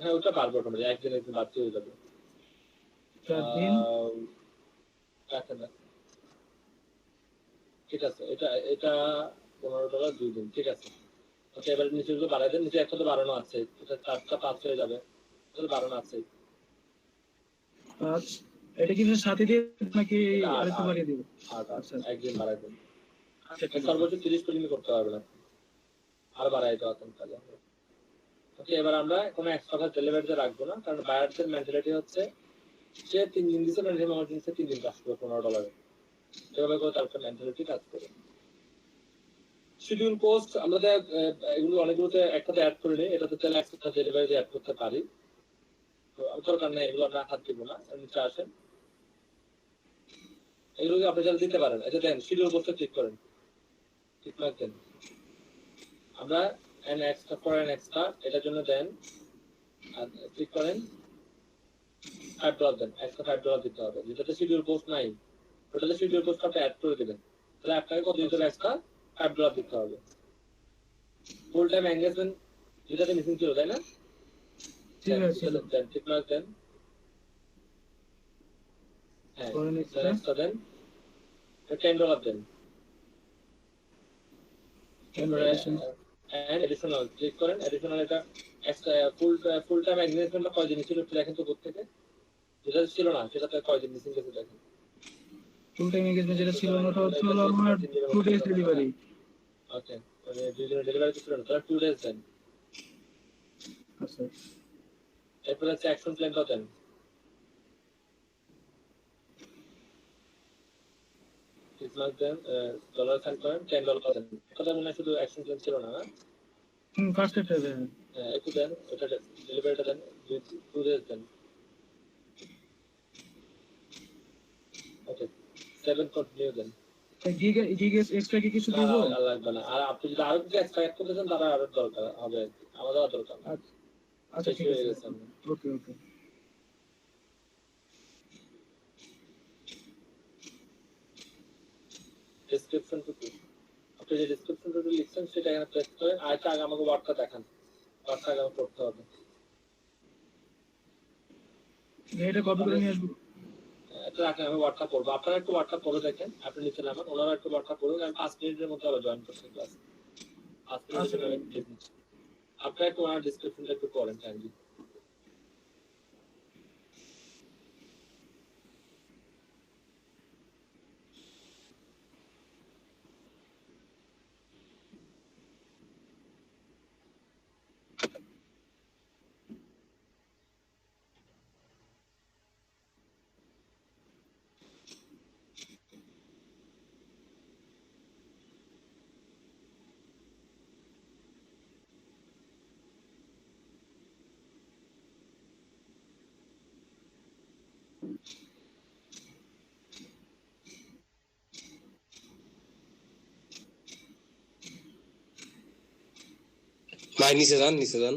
হ্যাঁ, ওটা পারবো না, একদিন একদিন বাড়তে হয়ে যাবে। 4 দিন ঠিক আছে, এটা এটা $15 2 দিন, ঠিক আছে। ওকে, এবার নিচে গুলো বাড়াই দেন, নিচে একটা তো বাড়ানো আছে, এটা 4টা 5 হয়ে যাবে, এটা বাড়ানো আছে। 5 এটা কি সাথে দিয়ে নাকি আরেকটু বাড়িয়ে দিব? আচ্ছা, একদিন বাড়াই দেন। আচ্ছা সর্বোচ্চ 30 পর্যন্ত করতে পারবেন না, আর বাড়াই দেওয়া তাহলে। ওকে, এবার আমরা কোনো এক্সট্রা ডেলিভারিতে রাখবো না, কারণ বায়ারদের মেন্টালিটি হচ্ছে সে 3 দিন দিচ্ছে, মানে এমার্জেন্সি 3 দিন কাজ করবে $15। এভাবে করে তার মেন্টালিটি কাজ করে। শিডিউল পোস্ট আমরা এগুলো অনেকগুলোতে একসাথে অ্যাড করে নিই, এটাতে চাইলে একটা ডেলিভারি অ্যাড করতে পারি, তো দরকার নেই, এগুলো আমরা হাত দিব না। নিচে আসেন, এগুলো আপনি চাইলে দিতে পারেন। এটা দেন, শিডিউল পোস্টে ক্লিক করেন, ঠিক মার্ক দেন। আমরা an extra for an extra এটার জন্য দেন, আর ক্লিক করেন, $5 দেন, এক্সট্রা $5 দিতে হবে। যেটাতে শিডিউল পোস্ট নাই ওটাতে শিডিউল পোস্ট আপনি অ্যাড করে দেবেন, তাহলে আপনাকে কত দিতে হবে, এক্সট্রা $5 দিতে হবে। ফুল টাইম এনগেজমেন্ট যেটাতে মিসিং ছিল, তাই না? ঠিক আছে দেন, ঠিক মার্ক দেন, হ্যাঁ এক্সট্রা দেন, $10 দেন। and additional ক্লিক করেন, additional এটা ফুল টাইম এনগেজমেন্টটা কয় দিন ছিল একটু দেখেন তো কোথা থেকে। যেটা ছিল না সেটাতে কয়দিন মিসিং গেছে দেখেন। ফুল টাইম এঙ্গেজমেন্ট যেটা ছিল না, ওটা হচ্ছে হলো আমার 2 days ডেলিভারি। ওকে, মানে 2 দিনের ডেলিভারি ছিল না, তাহলে 2 days দেন। আচ্ছা, এরপরে হচ্ছে অ্যাকশন প্ল্যানটা দেন। 6 মাস দেন, ডলার সেন্ড করেন, $10 দেন। কথা মনে হয় শুধু অ্যাকশন প্ল্যান ছিল না, না? ফার্স্ট একটা দেন। একটু দেন, ওটা ডেলিভারিটা দেন, 2 days দেন। ওকে, 7 কন্টিনিউ দেন। গিগ এক্সট্রা কি কিছু দিব? আর লাগবে না। আর আপনি যদি আরো কিছু এক্সট্রা অ্যাড করতে চান তাহলে আরো দরকার হবে, আমাদের আর দরকার না। আচ্ছা ঠিক আছে, ওকে ওকে। ডেসক্রিপশন টুকু আপনি যে ডেসক্রিপশন টুকু লিখছেন সেটা এখানে পেস্ট করেন। আর আগে আমাকে ওয়ার্ডটা দেখান, ওয়ার্ডটা আগে আমাকে করতে হবে। এটা কপি করে নিয়ে আসবো। এটা রাখেন, আমি ওয়ার্ডটা করবো। আপনারা একটু ওয়ার্ডটা পড়ে দেখেন, আপনি নিচে নামান, ওনারা একটু ওয়ার্ডটা পড়ুন। আমি 5 মিনিটের মধ্যে আবার জয়েন করছি ক্লাস। 5 মিনিটের জন্য আপনারা একটু ওনার ডেসক্রিপশনটা একটু পড়েন কাইন্ডলি। ভাই নিচে যান, নিচে যান।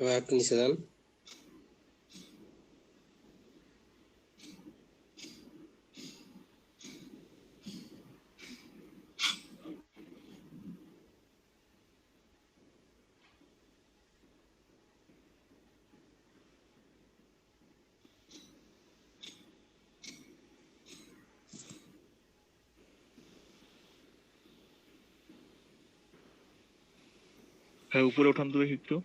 ভাই একটু নিচে যান। হ্যাঁ, উপরে উঠান তো দেখি একটু।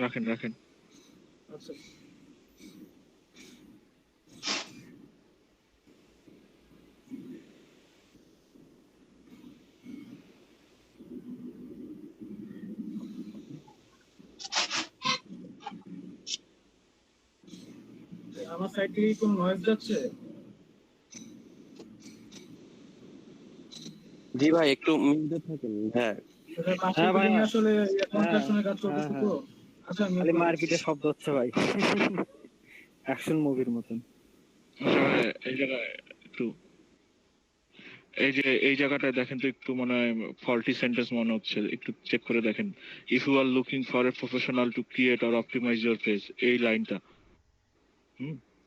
রাখেন রাখেন। আচ্ছা, আমার সাইড থেকে কি কোনো নয়েজ যাচ্ছে? জি ভাই একটু মিউটে থাকেন। হ্যাঁ এটা পাশের হ্যাঁ ভাই, বিল্ডিং আসলে হ্যাঁ কনস্ট্রাকশনের কাজ চলতেছে তো। আচ্ছা, আমি খালি মারপিটের শব্দ হচ্ছে ভাই, অ্যাকশন মুভির মতন। এই জায়গায় একটু, এই জায়গাটায় দেখেন তো একটু মনে হয় ফল্টি সেন্টেন্স মনে হচ্ছে, একটু চেক করে দেখেন। If you are looking for a professional to create or optimize your page, এই লাইনটা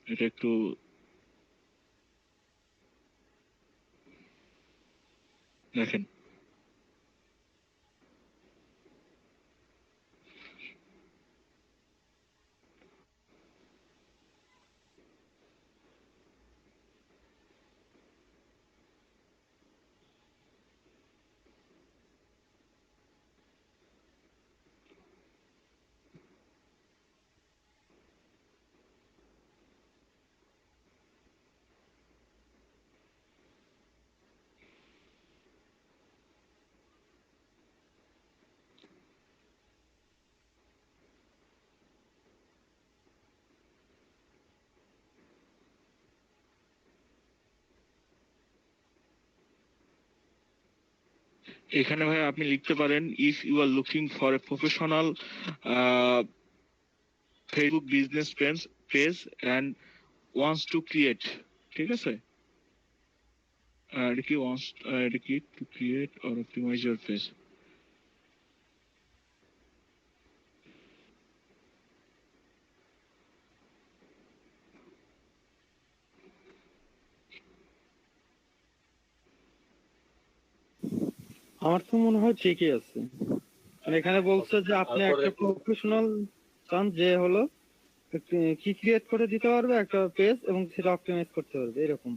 এটা একটু দেখেন। এখানে ভাই আপনি লিখতে পারেন if you are looking for a professional Facebook business page and wants to create, ঠিক আছে? এটা কি ওয়ান্টস, এটা কি to create or optimize your page. আমার তো মনে হয় ঠিকই আছে। মানে এখানে বলছে যে আপনি আর একটা প্রফেশনাল চান যে হলো কি ক্রিয়েট করে দিতে পারবে একটা পেজ এবং সেটা অপটিমাইজ করতে পারবে এরকম।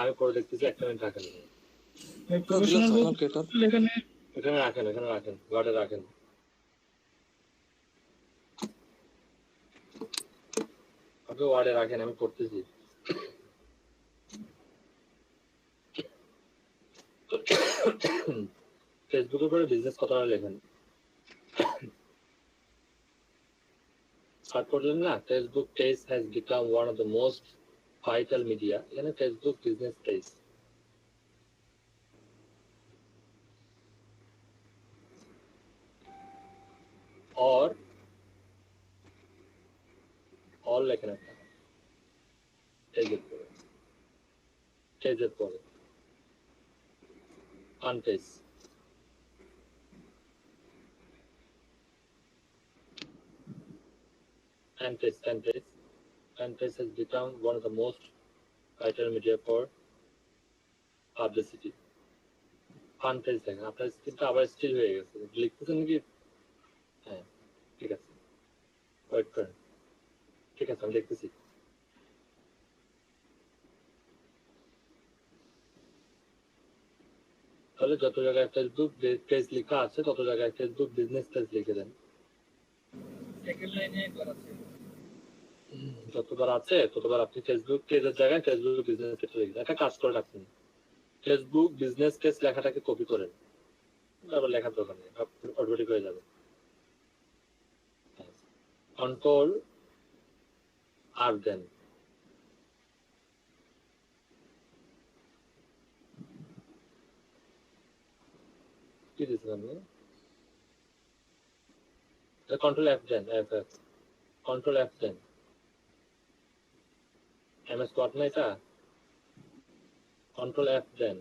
আমি করে দেখতেছি, একটা মিনিট রাখেন, প্রফেশনাল এখানে এখানে রাখেন ওয়ার্ডে রাখেন। আপনি ওয়ার্ডে রাখেন, আমি করতেছি। ফেসবুকের উপরে বিজনেস কথাটা লেখেন, স্টার্ট করলেন না, Facebook page has become one of the most vital media. এখানে ফেসবুক বিজনেস পেজ, অল লেখেন একটা পেজের পরে আনপেজ, Fanpage has become one of the most vital media for publicity. Fanpage দেখেন, আপনার স্ক্রিনটা আবার স্টিল হয়ে গেছে, লিখতেছেন নাকি? হ্যাঁ, ঠিক আছে, ওয়েট করেন, ঠিক আছে, আমি দেখতেছি। তাহলে যত জায়গায় ফেসবুক পেজ লেখা আছে তত জায়গায় ফেসবুক বিজনেস পেজ লিখে দেন। যতবার আছে ততবার আপনি ফেসবুক পেজের জায়গায় ফেসবুক বিজনেস পেজ লিখে দেন। একটা কাজ করে রাখুন, ফেসবুক বিজনেস পেজ লেখাটাকে কপি করেন, আবার লেখার দরকার নেই, অটোমেটিক হয়ে যাবে। কন্ট্রোল আর দেন, কি দিচ্ছেন আপনি? কন্ট্রোল এফ দেন, কন্ট্রোল এফ দেন। এমএস ওয়ার্ড না এটা, কন্ট্রোল এফ দেন,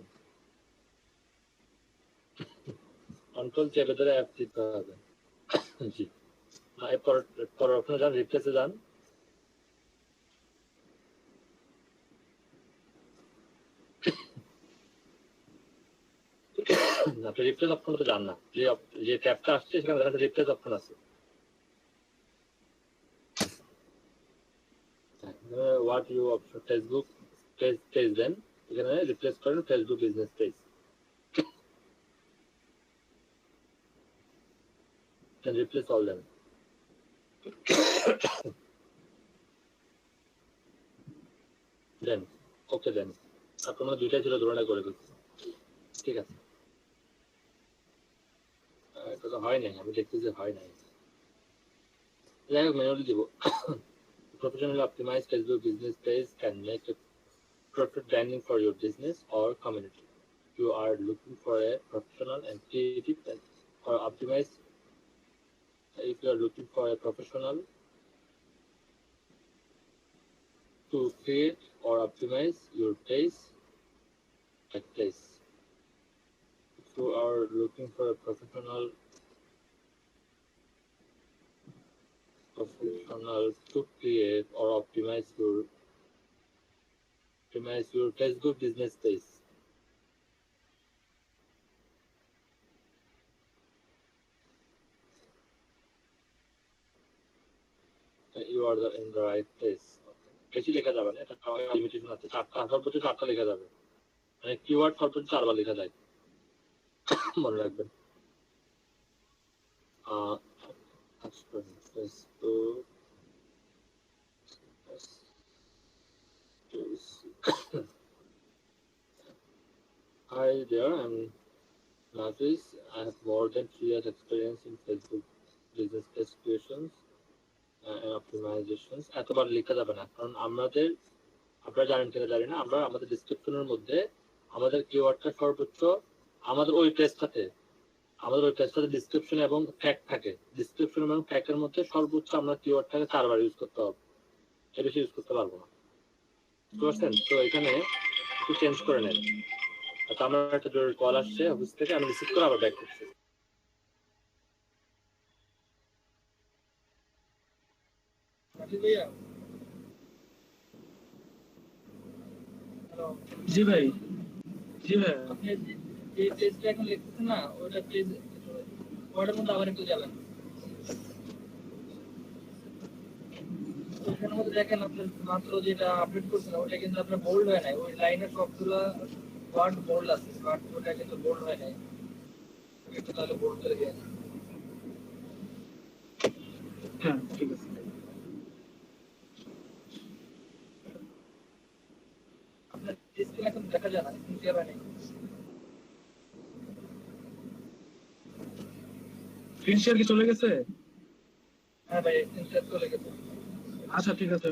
কন্ট্রোল চেপে ধরে এফ দিতে হবে। জি, পরের অপশনে যান, রিপ্লেসে যান, আপনি রিপ্লেস অপশনটা যান না, যে ট্যাবটা আসছে সেখানে দেখা যাচ্ছে রিপ্লেস অপশন আছে। What you option Facebook page দেন, এখানে রিপ্লেস করেন Facebook business page, replace all দেন। দেন ওকে দেন, আপনার দুইটাই ছিল, ধরনের করে দিচ্ছি, ঠিক আছে। এটা তো হয় নাই, আমি দেখতেছি হয় নাই, যাই হোক ম্যানুয়ালি দিব। Professionally optimized Facebook business page can make a perfect branding for your business or community. You are looking for a professional and creative page or optimize. If you are looking for a professional to create or optimize your page, If you are looking for a professional to create or optimize your Facebook business page, you are in the right place. বেশি লেখা যাবে না, এটা limitation আছে, সর্বোচ্চ 4টা লেখা যাবে, মানে কিওয়ার্ড সর্বোচ্চ 4বার লেখা যায়, মনে রাখবেন। Hi there, I'm Nafis. I have more than 3 years experience in Facebook business page creations and optimizations. এতবার লেখা যাবে না, কারণ আপনারা জানেন কিনা জানি না, আমরা আমাদের ডেসক্রিপশনের মধ্যে আমাদের কিওয়ার্ডটা সর্বোচ্চ আমাদের ওই পেজটাতে ডেসক্রিপশন এবং ফ্যাক্ট থাকে, ডেসক্রিপশন এবং ফ্যাক্টের মধ্যে সর্বোচ্চ আমরা কিওয়ার্ডটাকে 4বার ইউজ করতে হবে, এর বেশি ইউজ করতে পারবো না, বুঝতে পারছেন? তো এখানে একটু চেঞ্জ করে নেন। আচ্ছা, আমার একটা জরুরি কল আসছে অফিস থেকে, আমি রিসিভ করে আবার ব্যাক করছি। জি ভাই, জি ভাই। যে পেজটা এখন লিখতেছে না ওটা পেজ ওটার মধ্যে আবার একটু যাবেন ওখানের মধ্যে দেখেন আপনার মাত্র যেটা আপডেট করছেন ওটা কিন্তু আপনার বোল্ড হয় নাই ওই লাইনের সবগুলো ওয়ার্ড বোল্ড আছে বাট ওটা কিন্তু বোল্ড হয় নাই একটু তাহলে বোল্ড করে দিয়ে হ্যাঁ ঠিক আছে আপনার স্ক্রিন এখন দেখা যায় না ক্লিয়ার হয় নাই স্ক্রিন শেয়ার কি চলে গেছে হ্যাঁ ভাই স্ক্রিন শেয়ার চলে গেছে আচ্ছা ঠিক আছে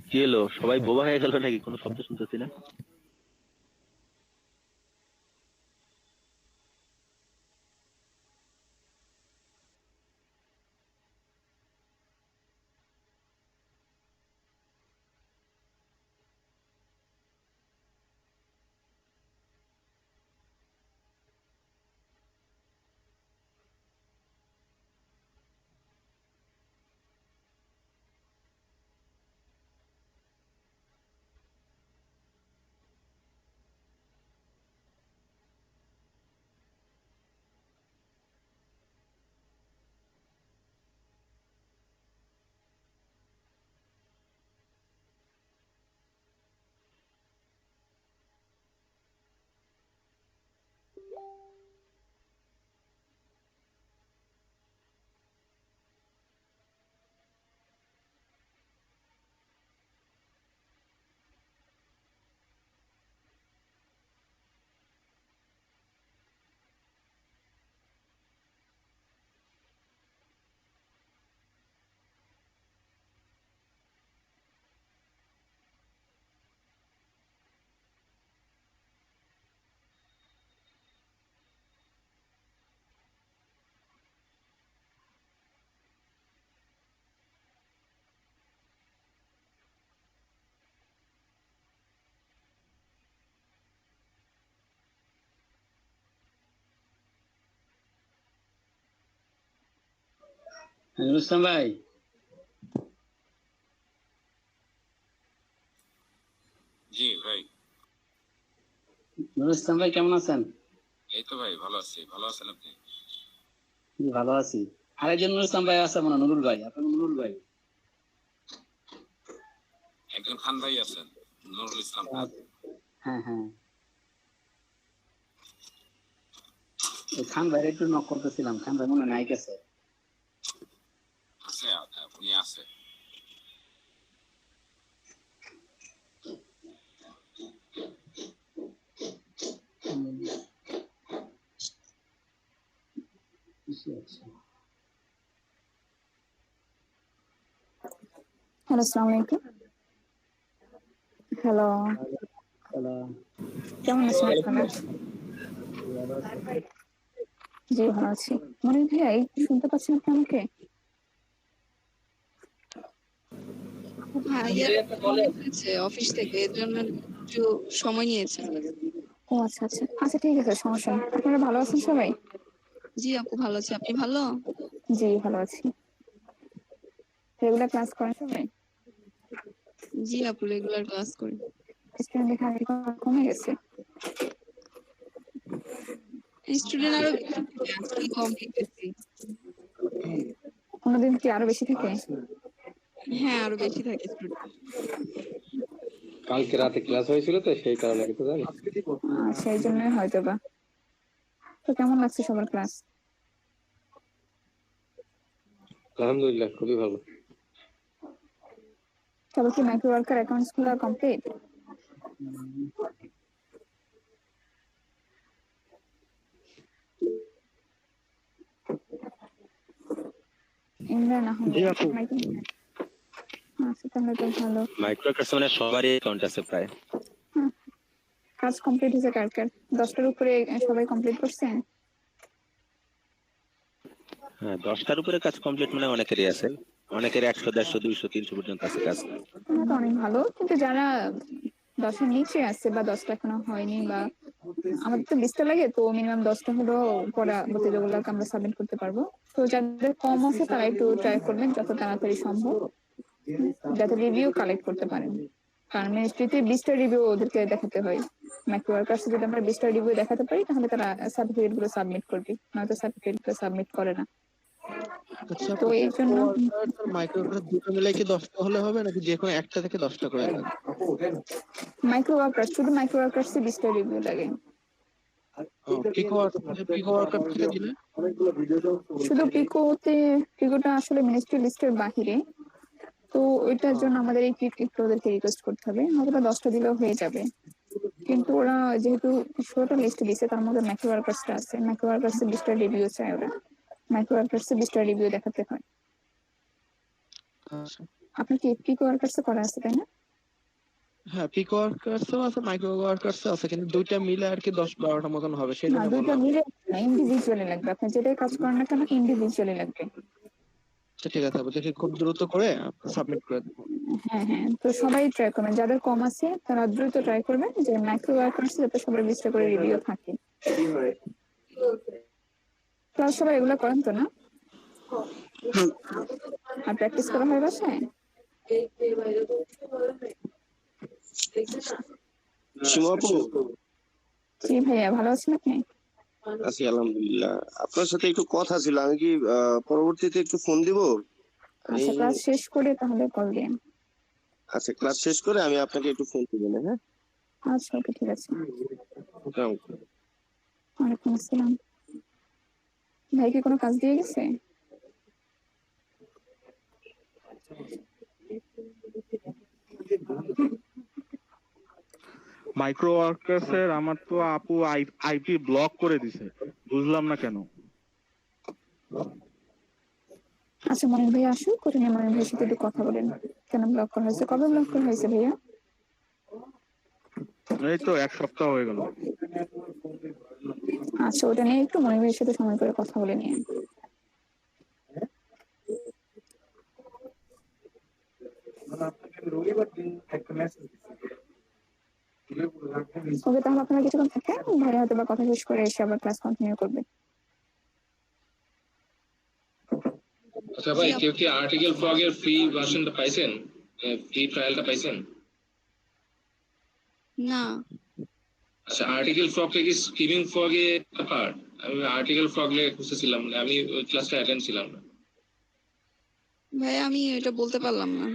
কি হলো, সবাই বোবা হয়ে গেল নাকি? কোনো শব্দ শুনতেছি না। রুস্তম ভাই জি ভাই। নুরুল ইসলাম ভাই কেমন আছেন? এই তো ভাই ভালো আছি। ভালো আছেন আপনি? জি, ভালো আছি। আরেকজন নুরুল ইসলাম ভাই আছে মনে হয়, নুরুল ভাই। আপনার নুরুল ভাই? একজন খান ভাই আছেন, নুরুল ইসলাম খান। হ্যাঁ হ্যাঁ, ওই খান ভাইয়ের একটু নক করতেছিলাম। খান ভাই মনে হয় নাইক আছে। আছে, উনি আছে। হ্যালো, আসসালামু আলাইকুম। হ্যালো, কেমন আছেন আপনারা? জি, ভালো আছি। মনে ভাইয়া এই শুনতে পাচ্ছেন আপনি আমাকে? ভাইয়া এসেছে অফিস থেকে, এর জন্য একটু সময় নিয়েছে। ও আচ্ছা আচ্ছা আচ্ছা, ঠিক আছে, সমস্যা নেই। আপনারা ভালো আছেন সবাই? জি আপু ভালো আছে, আপনি ভালো? জি, ভালো আছি। রেগুলার ক্লাস করেন সবাই? জি আপু রেগুলার ক্লাস করি। স্টুডেন্ট দেখা কমে গেছে? স্টুডেন্ট আরো আজকাল কম দেখতেছি। অন্যদিন কি আরো বেশি থাকে? হ্যাঁ আরো বেশি থাকে স্টুডেন্ট। কালকে রাতে ক্লাস হয়েছিল তো সেই কারণে কিন্তু জানি। সেই জন্যই হয়তো বা। তো কেমন লাগছে সবার ক্লাস? আলহামদুলিল্লাহ, খুবই ভালো। সবার কি মাইক্রো ওয়ার্কার অ্যাকাউন্টস খোলা কমপ্লিট? ইমরান আহমেদ, আচ্ছা তাহলে তো ভালো। মাইক্রো কার্স মানে সবারই অ্যাকাউন্ট আছে প্রায়। কাজ কমপ্লিট হয়েছে কার কার? 10টার উপরে সবাই কমপ্লিট করছেন? হ্যাঁ, 10টার উপরে কাজ কমপ্লিট মানে অনেকেরই আছে। অনেকের 100, 150, 200, 300 পর্যন্ত আছে কাজ। তো অনেক ভালো, কিন্তু যারা 10-এর নিচে আছে বা 10টা এখনো হয়নি, বা আমাদের তো 20টা লাগে, তো মিনিমাম 10টা হলো পড়া বলতে যেগুলো আমরা সাবমিট করতে পারবো। তো যাদের কম আছে তারা একটু ট্রাই করবেন যত তাড়াতাড়ি সম্ভব, যাতে রিভিউ কালেক্ট করতে পারেন। কারণ মিনিস্ট্রিতে 20টা রিভিউ ওদেরকে দেখাতে হয়। মাইক্রো ওয়ার্কার্সে যদি আমরা 20টা রিভিউ দেখাতে পারি তাহলে তারা সার্টিফিকেট গুলো সাবমিট করবে, নয়তো সার্টিফিকেট গুলো সাবমিট করে না। তো এই জন্য মাইক্রো ওয়ার্কার দুটো মিলে কি 10টা হলে হবে নাকি যে কোনো একটা থেকে 10টা করে লাগে? মাইক্রো ওয়ার্কার্স, শুধু মাইক্রো ওয়ার্কার্সে 20টা রিভিউ লাগে। শুধু পিকোটা আসলে মিনিস্ট্রি লিস্টের বাহিরে, তো ওইটার জন্য আমাদের এই একটু ওদেরকে রিকোয়েস্ট করতে হবে, হয়তো 10টা দিলেও হয়ে যাবে। কিন্তু ওরা যেহেতু 16টা লিস্ট দিয়েছে, তার মধ্যে মাইক্রো ওয়ার্কার্সটা আছে, মাইক্রো ওয়ার্কার্সে 20টা রিভিউ চায় ওরা, মাইক্রো ওয়ার্কার্সে 20টা রিভিউ দেখাতে হয়। আপনার কি পিকো ওয়ার্কার্সে করা আছে তাই না? হ্যাঁ, পিকো ওয়ার্কার্সও আছে, মাইক্রো ওয়ার্কার্সও আছে, কিন্তু দুইটা মিলে আর কি 10-12টা মতন হবে। না, সেটা দুইটা মিলে না, ইন্ডিভিজুয়ালি লাগবে। আপনি যেটাই কাজ করেন না কেন ইন্ডিভিজুয়ালি লাগবে। ঠিক আছে, দেখি খুব দ্রুত করে সাবমিট করে দেবো। হ্যাঁ হ্যাঁ, তো সবাই ট্রাই করবেন, যাদের কম আছে তারা দ্রুত ট্রাই করবেন যে মাইক্রো ওয়ার্কার্স যাতে সবার 20টা করে রিভিউ থাকে। ক্লাস সবাই এগুলো করেন তো না? আর প্র্যাকটিস করা হয় বাসায়? জি ভাইয়া, ভালো আছেন আপনি? আছি আলহামদুলিল্লাহ। আপনার সাথে একটু কথা ছিল, আমি কি পরবর্তীতে একটু ফোন দিব? আচ্ছা, ক্লাস শেষ করে তাহলে কল দিন। আচ্ছা, ক্লাস শেষ করে আমি আপনাকে একটু ফোন দিব না? হ্যাঁ আচ্ছা, ওকে, ঠিক আছে। আসসালামু আলাইকুম। ওয়ালাইকুম আসসালাম। ভাই কি কোনো কাজ দিয়ে গেছে? মাইক্রো ওয়ার্কার্সের আমার তো আপু আইপি ব্লক করে দিছে, বুঝলাম না কেন। আচ্ছা, মনির ভাই আসুন, করে নিয়ে মনির ভাইয়ের সাথে একটু কথা বলেন। কেন ব্লক করা হয়েছে, কবে ব্লক করা হয়েছে ভাইয়া? এই তো 1 সপ্তাহ হয়ে গেল। আচ্ছা, ওটা নিয়ে একটু মনির ভাইয়ের সাথে সময় করে কথা বলে নিয়ে। ওকে, তাহলে আপনারা কিছুক্ষণ থাকেন, ভাইয়া হয়তো বা কথা শেষ করে এসে আবার ক্লাস কন্টিনিউ করবে। আচ্ছা ভাই, কেউ কি আর্টিকেল ফ্রগের ফ্রি ভার্সনটা পাইছেন? ফ্রি ট্রায়ালটা পাইছেন? না আচ্ছা, আর্টিকেল ফ্রগটা কি স্কিমিং ফ্রগে পার্ট? আমি আর্টিকেল ফ্রগ নিয়ে খুঁজতেছিলাম, মানে আমি ওই ক্লাসটা অ্যাটেন্ড ছিলাম না। ভাই আমি এটা বলতে পারলাম না।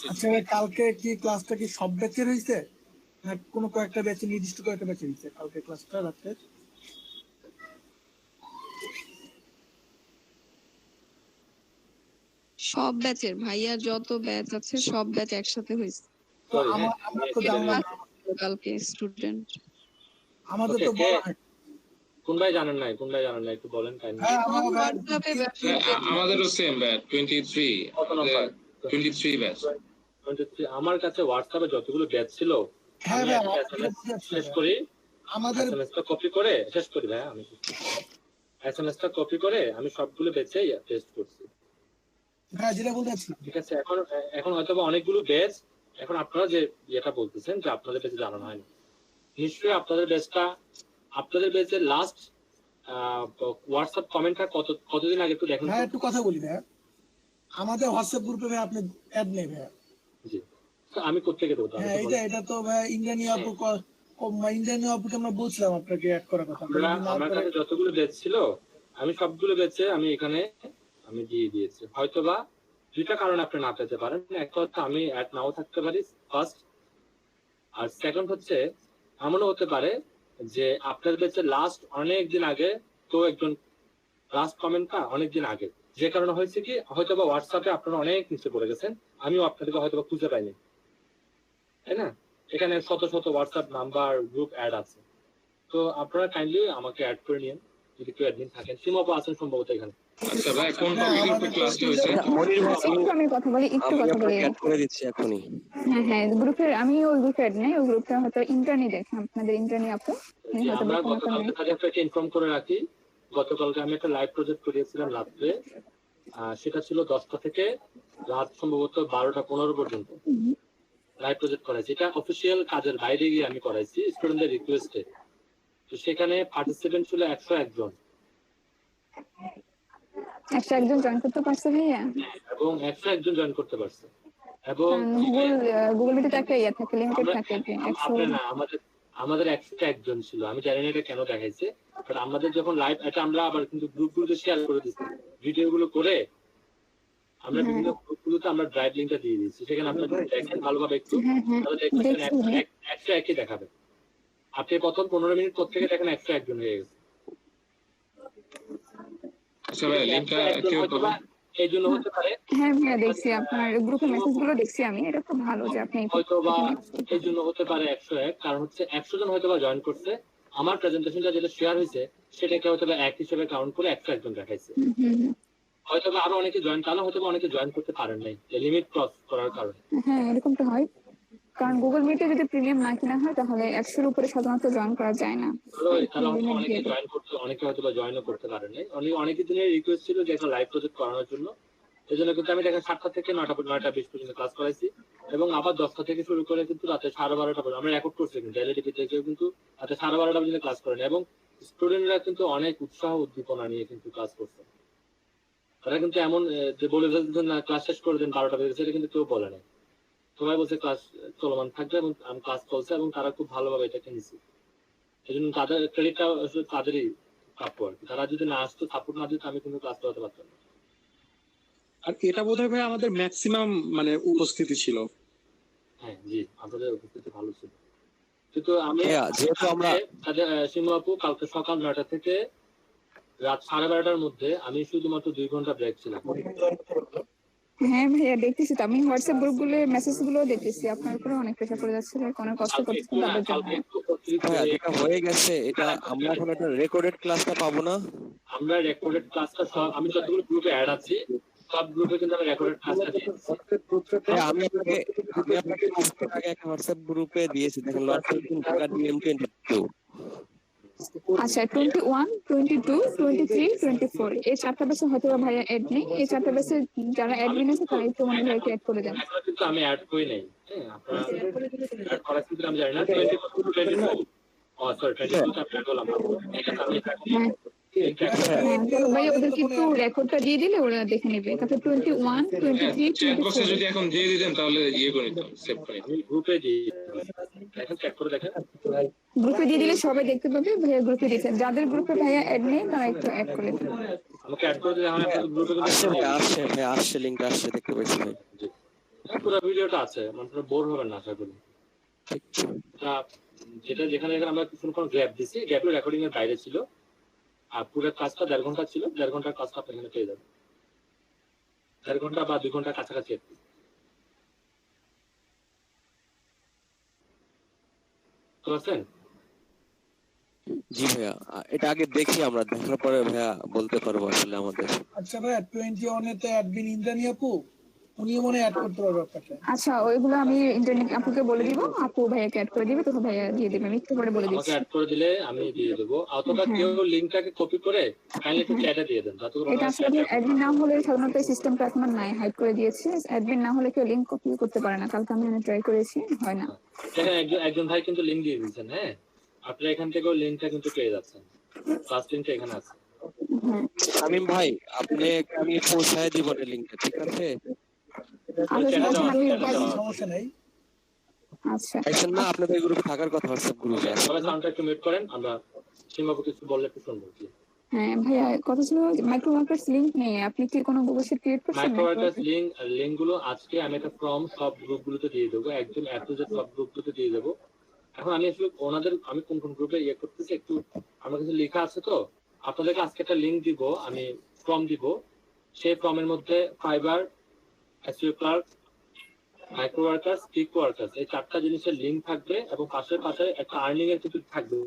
আচ্ছা ভাই, কালকে কি ক্লাসটা কি সব ব্যাচের হয়েছে, না কোনো কয়েকটা ব্যাচে, নির্দিষ্ট কয়েকটা ব্যাচে হয়েছে কালকে ক্লাসটা রাতে? সব ব্যাচের ভাইয়া, যত ব্যাচ আছে সব ব্যাচ একসাথে হয়েছে। তো আমরা তো জানলাম কালকে স্টুডেন্ট আমাদের তো বলা হয়। কোন ভাই জানেন নাই? কোন ভাই জানেন না একটু বলেন কাইন্ডলি। হ্যাঁ আমাদেরও সেম ব্যাচ 23। কত নাম্বার? 23 ব্যাচ। আমার কাছে হোয়াটসঅ্যাপে যতগুলো ব্যাচ ছিল হ্যাঁ আমি ভাই, একটা SMS শেষ করি, আমাদের এসএমএসটা কপি করে শেষ করি ভাই, আমি এসএমএসটা কপি করে আমি সবগুলো ব্যাচে পেস্ট করছি। হ্যাঁ যেটা বলতে চাচ্ছি। ঠিক আছে, এখন হয়তো অনেকগুলো ব্যাচ, এখন আপনারা যে যেটা বলতেছেন যে আপনাদের ব্যাচে জানানো হয়নি, নিশ্চয়ই আপনাদের ব্যাচের লাস্ট হোয়াটসঅ্যাপ কমেন্টটা কতদিন আগে একটু দেখুন। হ্যাঁ একটু কথা বলি ভাই, আমাদের হোয়াটসঅ্যাপ গ্রুপে ভাই আপনি অ্যাড নেই ভাই। জি, তো আমি কোত্থেকে দেবো? হ্যাঁ এটা তো ভাই ইন্ডিয়ানি আপুকে আমরা বলছিলাম আপনাকে অ্যাড করার কথা। আমার কাছে যতগুলো ব্যাচ ছিল আমি সবগুলো ব্যাচে আমি এখানে আমি দিয়ে দিয়েছি। হয়তোবা দুইটা কারণে আপনি না পেতে পারেন, একটা হচ্ছে আমি অ্যাড নাও থাকতে পারি ফার্স্ট, আর সেকেন্ড হচ্ছে এমনও হতে পারে যে আপনার ব্যাচে লাস্ট অনেক দিন আগে তো একজন লাস্ট কমেন্টটা অনেক দিন আগে, যে কারণে হয়েছে কি হয়তোবা হোয়াটসঅ্যাপে আপনারা অনেক নিচে পড়ে গেছেন, আমিও আপনাদেরকে হয়তোবা খুঁজে পাইনি, তাই না? এখানে শত শত হোয়াটসঅ্যাপ নাম্বার গ্রুপ অ্যাড আছে, তো আপনারা কাইন্ডলি আমাকে অ্যাড করে নিন যদি কেউ অ্যাডমিন থাকেন। সীমাপু আছেন সম্ভবত এখানে। আচ্ছা ভাই, কোন টপিকের উপর ক্লাসটি হয়েছে? একটু আমি কথা বলি। অ্যাড করে দিচ্ছি এখনই। হ্যাঁ গ্রুপের, আমি ওই গ্রুপে অ্যাড নাই, ওই গ্রুপটা হয়তো ইন্টারনি দেখে, আপনাদের ইন্টারনি আপু হয়তো আমরা গতকালকে একটা ইনফর্ম করে রাখি, গতকালকে আমি একটা লাইভ প্রজেক্ট করিয়েছিলাম রাত্রে, সেটা ছিল 10টা থেকে রাত সম্ভবত 12টা 15 পর্যন্ত লাইভ প্রজেক্ট করাইছি। এটা অফিসিয়াল কাজের বাইরে গিয়ে আমি করাইছি স্টুডেন্টদের রিকোয়েস্টে। তো সেখানে পার্টিসিপেন্ট ছিল 101 জন। 101 জন জয়েন করতে পারছে ভাইয়া, এবং 101 জন জয়েন করতে পারছে। এবং গুগল মিটে তো একটা থাকে, লিমিটেড থাকে যে 100 না, আমাদের 101 জন ছিল। আমি জানি না এটা কেন দেখাইছে, বাট আমাদের যখন লাইভ, এটা আমরা আবার কিন্তু গ্রুপগুলোতে শেয়ার করে দিচ্ছি, ভিডিওগুলো করে আমরা বিভিন্ন গ্রুপগুলোতে আমরা ড্রাইভ লিংকটা দিয়ে দিচ্ছি, সেখানে আপনারা যদি দেখেন ভালোভাবে একটু তাহলে দেখবেন 101ই দেখাবে। আপনি প্রথম 15 মিনিট পর থেকে দেখেন 101 জন হয়ে গেছে। আচ্ছা ভাই, লিংকটা কেউ পাবো? এই জন্য হতে পারে। হ্যাঁ ভাইয়া দেখছি আপনার গ্রুপে মেসেজগুলো দেখছি আমি, এটা খুব ভালো যে আপনি হয়তোবা এই জন্য হতে পারে 101, কারণ হচ্ছে 100 জন হয়তোবা জয়েন করছে, আমার প্রেজেন্টেশনটা যেটা শেয়ার হয়েছে সেটাকে হয়তোবা 1 হিসেবে কাউন্ট করে 101 জন দেখাইছে। হয়তোবা আরো অনেকে জয়েন, তাহলে হয়তোবা অনেকে জয়েন করতে পারেন নাই লিমিট ক্রস করার কারণে। হ্যাঁ এরকম তো হয়, কারণ গুগল মিটে যদি প্রিমিয়াম না কিনা হয় তাহলে 100-এর উপরে সাধারণত জয়েন করা যায় না। অনেকে জয়েন করতে, অনেকে হয়তোবা জয়েনও করতে পারেন নাই। অনেক দিনের রিকোয়েস্ট ছিল যে একটা লাইভ প্রজেক্ট করানোর জন্য, এই জন্য কিন্তু আমি দেখেন 7টা থেকে 9টা 20 পর্যন্ত ক্লাস করাইছি, এবং আবার 10টা থেকে শুরু করে কিন্তু রাতে 12:30টা পর্যন্ত আমরা রেকর্ড করছি, কিন্তু এলইডিপি থেকেও কিন্তু রাতে 12:30টা পর্যন্ত ক্লাস করেন, এবং স্টুডেন্টরা কিন্তু অনেক উৎসাহ উদ্দীপনা নিয়ে কিন্তু ক্লাস করছে। তারা কিন্তু এমন যে বলে না ক্লাস শেষ করে দেন 12টা বেজে, সেটা কিন্তু কেউ বলে না, সবাই বলছে ক্লাস চলমান থাকবে, এবং ক্লাস চলছে, এবং তারা খুব ভালোভাবে এটাকে নিচ্ছে। এই জন্য তাদের ক্রেডিটটা তাদেরই প্রাপ্য আর কি। তারা যদি না আসতো, সাপোর্ট না দিত, আমি কিন্তু ক্লাস করাতে পারতাম না। আর এটা বোধহয় ভাই আমাদের ম্যাক্সিমাম মানে উপস্থিতি ছিল। হ্যাঁ জি, আপনাদের উপস্থিতি ভালো ছিল, কিন্তু আমি যেহেতু আমরা সিমু আপু কালকে সকাল 9টা থেকে রাত 12:30টার মধ্যে আমি শুধুমাত্র 2 ঘন্টা ব্রেক ছিলাম। হ্যাঁ ভাইয়া দেখতেছি তো, আমি হোয়াটসঅ্যাপ গ্রুপগুলো মেসেজগুলো দেখতেছি, আপনার উপরে অনেক প্রেসার পড়ে যাচ্ছে, অনেক কষ্ট করতেছেন তাদের জন্য। হ্যাঁ যেটা হয়ে গেছে, এটা আমরা এখন একটা রেকর্ডেড ক্লাসটা পাবো না। আমরা রেকর্ডেড ক্লাসটা সব, আমি যতগুলো গ্রুপে অ্যাড আছি সব গ্রুপে কিন্তু আমি রেকর্ডেড ক্লাসটা দিয়েছি। আমি আপনাকে আগে একটা হোয়াটসঅ্যাপ গ্রুপে দিয়েছি, দেখেন লট 15 ঢাকা DM 22। আচ্ছা 21, 22, 23, 24 এই চারটা ব্যাচে হয়তো বা ভাইয়া অ্যাড নেই। এই চারটা ব্যাচে যারা অ্যাডমিন আছে তারা একটু মনে হয় অ্যাড করে দেন। এখনো কিন্তু আমি অ্যাড করি নাই। হ্যাঁ, আপনারা অ্যাড করা কিন্তু আমি জানি না। 22 সরি 22 টা অ্যাড করলাম। ঠিক আছে, আমি হ্যাঁ চলো ভাই ওদেরকে একটু রেকর্ডটা দিয়ে দিলে ওরা দেখে নেবে। তারপর 21, 23, চ্যাট বক্সে 24 যদি এখন দিয়ে দিতেন তাহলে ইয়ে করে নিতাম, সেভ করে নিতাম। আমি গ্রুপে দিই, দেখেন চেক করে দেখেন। গ্রুপে দিয়ে দিলে সবাই দেখতে পাবে ভাইয়া গ্রুপে দিয়েছেন। যাদের গ্রুপে ভাইয়া অ্যাড নেই তারা একটু অ্যাড করে দিন। আমাকে অ্যাড করে দিলে আমরা গ্রুপে আসছে লিংক আসছে, দেখতে পাচ্ছি ভাই। পুরো ভিডিওটা আছে, মানে বোর হবেন না আশা করি। যেটা যেখানে আমরা কিছুক্ষণ গ্যাপ দিছি, গ্যাপের রেকর্ডিং এর বাইরে ছিল, আর পুরো কাজটা 1.5 ঘন্টা ছিল। 1.5 ঘন্টার কাজটা আপনি এখানে পেয়ে যাবেন। 1.5 ঘন্টা বা 2 ঘন্টার কাছাকাছি। বুঝছেন? জি ভাইয়া, এটা আগে দেখি, আমরা দেখার পরে ভাইয়া বলতে পারবো আসলে আমাদের। আচ্ছা ভাইয়া 21 এতে অ্যাডমিন ইন্দ্রাণী আপু, উনিও মনে অ্যাড করতে পারবে আপনাকে। আচ্ছা ওইগুলো আমি ইন্টারনেট আপুকে বলে দিব, আপু ভাইয়াকে অ্যাড করে দিবে, তো ভাইয়া দিয়ে দিবে। আমি একটু পরে বলে আমাকে দিচ্ছি। অ্যাড করে দিলে আমি দিয়ে দেবো। অথবা কেউ লিংকটাকে কপি করে কাইন্ডলি একটু চ্যাটে দিয়ে দেন, যাতে করে এটা আসলে অ্যাডমিন না হলে সাধারণত এই সিস্টেমটা এখন আর নাই, হাইড করে দিয়েছে। অ্যাডমিন না হলে কেউ লিংক কপি করতে পারে না। কালকে আমি ট্রাই করেছি, হয় না। দেখেন একজন ভাই কিন্তু লিংক দিয়ে দিয়েছেন। হ্যাঁ, আপনারা এখান থেকেও লিংকটা কিন্তু পেয়ে যাচ্ছেন। ফার্স্ট লিংকটা এখানে আছে। শামীম ভাই, আপনি আমি পৌঁছায় দিব লিংকটা, ঠিক আছে? সমস্যা নেই। আচ্ছা আইছেন না, আপনাদের গ্রুপে থাকার কথা, হোয়াটসঅ্যাপ গ্রুপে। সবাই সাউন্ডটা একটু মিউট করেন, আমরা সীমাবু কিছু বললে একটু শুনবো। হ্যাঁ ভাইয়া কথা ছিল মাইক্রো ওয়ার্কার্স লিংক নিয়ে আপনি কি কোনো গুগল শিট ক্রিয়েট করছেন? মাইক্রো ওয়ার্কার্স লিংক গুলো আজকে আমি একটা ফর্ম সব গ্রুপগুলোতে দিয়ে দেবো, একদম অ্যাপ্রোজের সব গ্রুপগুলোতে দিয়ে দেবো। এখন আমি আসলে ওনাদের আমি কোন কোন গ্রুপে ইয়ে করতেছি একটু আমার কাছে লেখা আছে, তো আপনাদেরকে আজকে একটা লিংক দিব, আমি ফর্ম দিব। সেই ফর্মের মধ্যে Fiverr, SEO clerk, micro workers, click workers এই চারটা জিনিসের লিংক থাকবে, এবং পাশে পাশে একটা আর্নিং এর কিছু থাকবে।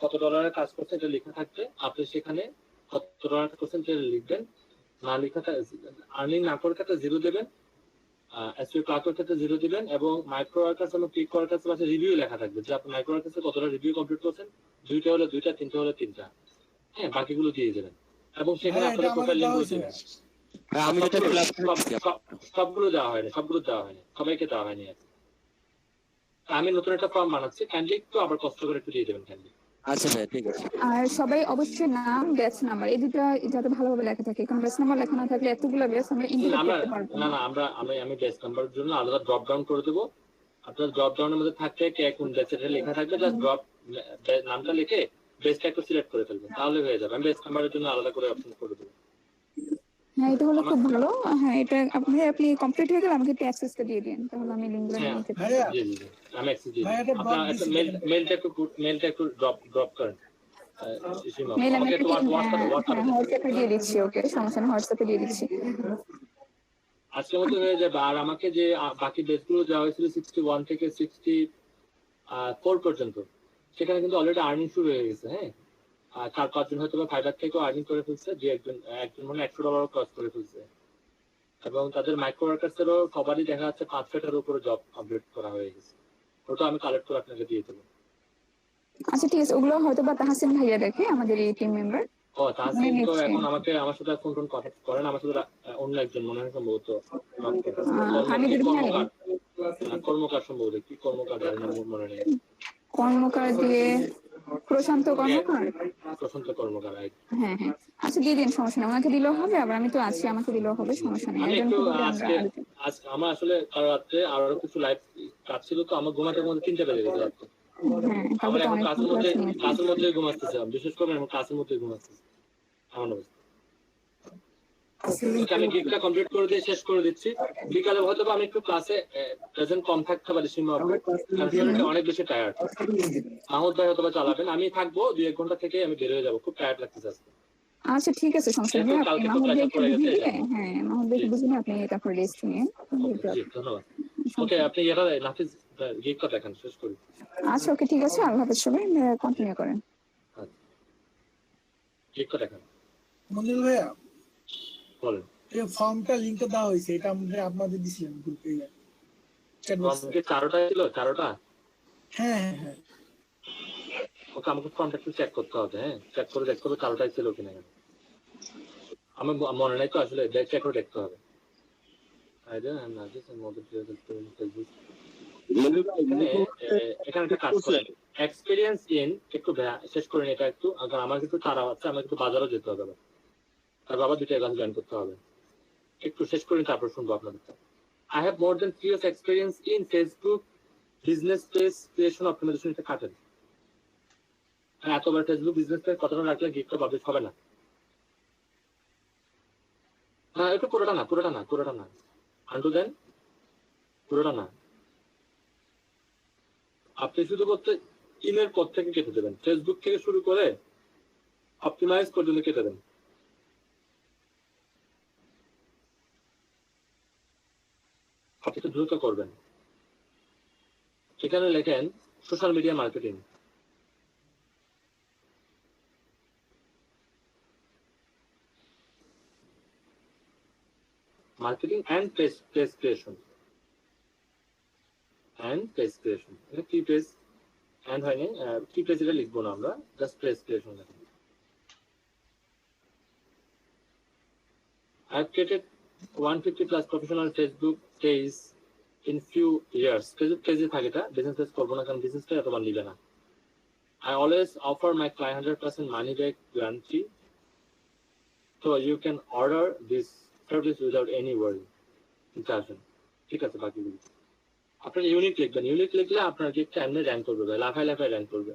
কত ডলারের কাজ করছে এটা লেখা থাকবে। আপনি সেখানে কত ডলার করছেন সেটা লিখবেন। না লেখাটা আর্নিং না করে একটা 0 দেবেন, এসইও ক্লার্কের ক্ষেত্রে 0 দিবেন, এবং মাইক্রো ওয়ার্কার্স এবং ক্লিক ওয়ার্কার্স পাশে রিভিউ লেখা থাকবে যে আপনি মাইক্রো ওয়ার্কার্সে কতটা রিভিউ কমপ্লিট করছেন। 2টা হলে 2টা, 3টা হলে 3টা। হ্যাঁ, বাকিগুলো দিয়ে দেবেন, এবং সেখানে আপনাদের প্রোফাইল লিংকগুলো দিবেন। আমি যেটা সবগুলো দেওয়া হয়নি, সবাইকে দেওয়া হয়নি। আমি নতুন একটা ফর্ম বানাচ্ছি, কাইন্ডলি একটু আবার কষ্ট করে একটু দিয়ে দেবেন কাইন্ডলি। আচ্ছা ভাই, ঠিক আছে। আর সবাই অবশ্যই নাম, ব্যাচ নাম্বার এই দুটো যাতে ভালোভাবে লেখা থাকে, কারণ ব্যাচ নাম্বার লেখা না থাকলে এতগুলো ব্যাচ আমরা ইনক্লুড করতে পারবো না। আমি ব্যাচ নাম্বারের জন্য আলাদা ড্রপ ডাউন করে দেবো। আপনার ড্রপ ডাউনের মধ্যে থাকবে কে কোন ব্যাচে লেখা থাকবে, জাস্ট ড্রপ নামটা লিখে বেসটা একটু সিলেক্ট করে ফেলবেন, তাহলে হয়ে যাবে। আমি ব্যাচ নাম্বারের জন্য আলাদা করে অপশন করে দেবো। হ্যাঁ এটা হলো খুব ভালো। হ্যাঁ এটা আপনি কমপ্লিট হয়ে গেলে আমাকে একটু অ্যাক্সেসটা দিয়ে দিন, তাহলে আমি লিংকগুলো নিতে পারবো। জি জি, আমি অ্যাক্সেস দিয়ে দিই। আপনারা মেলটা একটু ড্রপ করেন। মেল আমি একটু হোয়াটসঅ্যাপে দিয়ে দিচ্ছি। ওকে, সমস্যা নেই, হোয়াটসঅ্যাপে দিয়ে দিচ্ছি। আজকের মতো হয়ে যাবে। আর আমাকে যে বাকি বেসগুলো দেওয়া হয়েছিল 61 থেকে 64 পর্যন্ত, সেখানে কিন্তু অলরেডি আর্নিং শুরু হয়ে গেছে। হ্যাঁ, 4-5 জন হয়তো ফাইবার থেকেও আর্নিং করে ফেলছে, যে একজন মানে $100 ক্রস করে ফেলছে, এবং তাদের মাইক্রো ওয়ার্কার্সেরও সবারই দেখা যাচ্ছে 5-6টার উপরে জব আপডেট করা হয়ে গেছে। ওটা আমি কালেক্ট করে আপনাকে দিয়ে দেবো। আচ্ছা ঠিক আছে, ওগুলো হয়তো বা তাহসিন ভাইয়া দেখে, আমাদের এই টিম মেম্বার। তাহসিন তো এখন আমার সাথে ফোন কথা করেন, আমার সাথে অন্য একজন মনে হয় সম্ভবত কর্মকার, সম্ভবত কি কর্মকার মনে নেই, কর্মকার দিয়ে প্রশান্ত কর্মকার। হ্যাঁ হ্যাঁ, আচ্ছা দিয়ে দিন, সমস্যা নেই। ওনাকে দিলেও হবে, আবার আমি তো আছি, আমাকে দিলেও হবে, সমস্যা নেই। আমার আসলে রাত্রে আরো কিছু লাইভ কাজ ছিল, তো আমার ঘুমাতে 3টা বেজে গেছে রাত্রে। আমার এখন কাজের মধ্যে ঘুমাচ্তেছিলাম, বিশেষ করে আমি কাজের মধ্যে ঘুমাচ্তেছি। আমার অবস্থা আমি গিগটা কমপ্লিট করে দিয়ে শেষ করে দিচ্ছি। বিকালে হয়তো আমি একটু ক্লাসে প্রেজেন্ট কম থাকতে পারি, অনেক বেশি টায়ার্ড। মাহমুদ ভাই হয়তো চালাবেন, আমি থাকবো 2-1 ঘন্টা থেকে আমি বের হয়ে যাবো, খুব টায়ার্ড লাগতেছে আজকে। আচ্ছা ঠিক আছে, সমস্যা নেই। মাহমুদ ভাইকে বুঝিয়ে, হ্যাঁ মাহমুদ ভাইকে বুঝিয়ে আপনি তারপর রেস্ট নিয়ে। ধন্যবাদ। ওকে, আপনি নাফিজ গিগটা দেখেন, শেষ করি। আচ্ছা ওকে, ঠিক আছে, আল্লাহ হাফেজ, সবাই কন্টিনিউ করেন। গিগটা দেখেন। মনির ভাইয়া বলেন, এই ফর্মটা লিংকটা দেওয়া হয়েছে, এটা আমরা আপনাদের দিছিলাম গ্রুপে চ্যাট বক্সে। চারোটা ছিল, চারোটা। হ্যাঁ হ্যাঁ হ্যাঁ, ওকে, আমাকে ফর্মটা একটু চেক করতে হবে, হ্যাঁ চেক করে দেখতে হবে কালোটাই ছিল কিনা। আমার মনে নাই তো আসলে, চেক করে দেখতে হবে। এখানে একটা কাজ করেন, এক্সপিরিয়েন্স ইন একটু শেষ করেন এটা একটু, আমার কিন্তু তারা আছে, আমার কিন্তু বাজারও যেতে হবে, তারপর আবার 2টা ক্লাস জয়েন করতে হবে। একটু শেষ করেন তারপর শুনবো আপনাদের। I have more than 3 years experience in Facebook business page creation optimization. এটা কাটেন। এতবার ফেসবুক বিজনেস পেজ কতটা রাখলে গিফটটা পাবলিশ হবে না। না একটু পুরোটা না আন্টু দেন, পুরোটা না। আপনি শুধু করতে ইমেল পদ থেকে কেটে দেবেন, ফেসবুক থেকে শুরু করে অপটিমাইজ পর্যন্ত কেটে দেন। আপনি তো দ্রুত করবেন। এখানে লেখেন social media marketing. Marketing and page creation. এটা কি পেজ অ্যান্ড হয়নি, কি পেজ এটা লিখবো না আমরা, জাস্ট পেজ ক্রিয়েশন লিখবো। I've created 150 plus professional Facebook page in few years. Facebook page থাকে এটা, business page করবো না কারণ business page এতবার নিবে না। I always offer my client 100% money back guarantee, so you can order this service without any worry. ঠিক আছে, বাকিগুলো আপনার ইউনিক লিখবেন। ইউনিক লিখলে আপনার গিফটটা এমনি র্যাঙ্ক করবে, লাফায় র্যাঙ্ক করবে।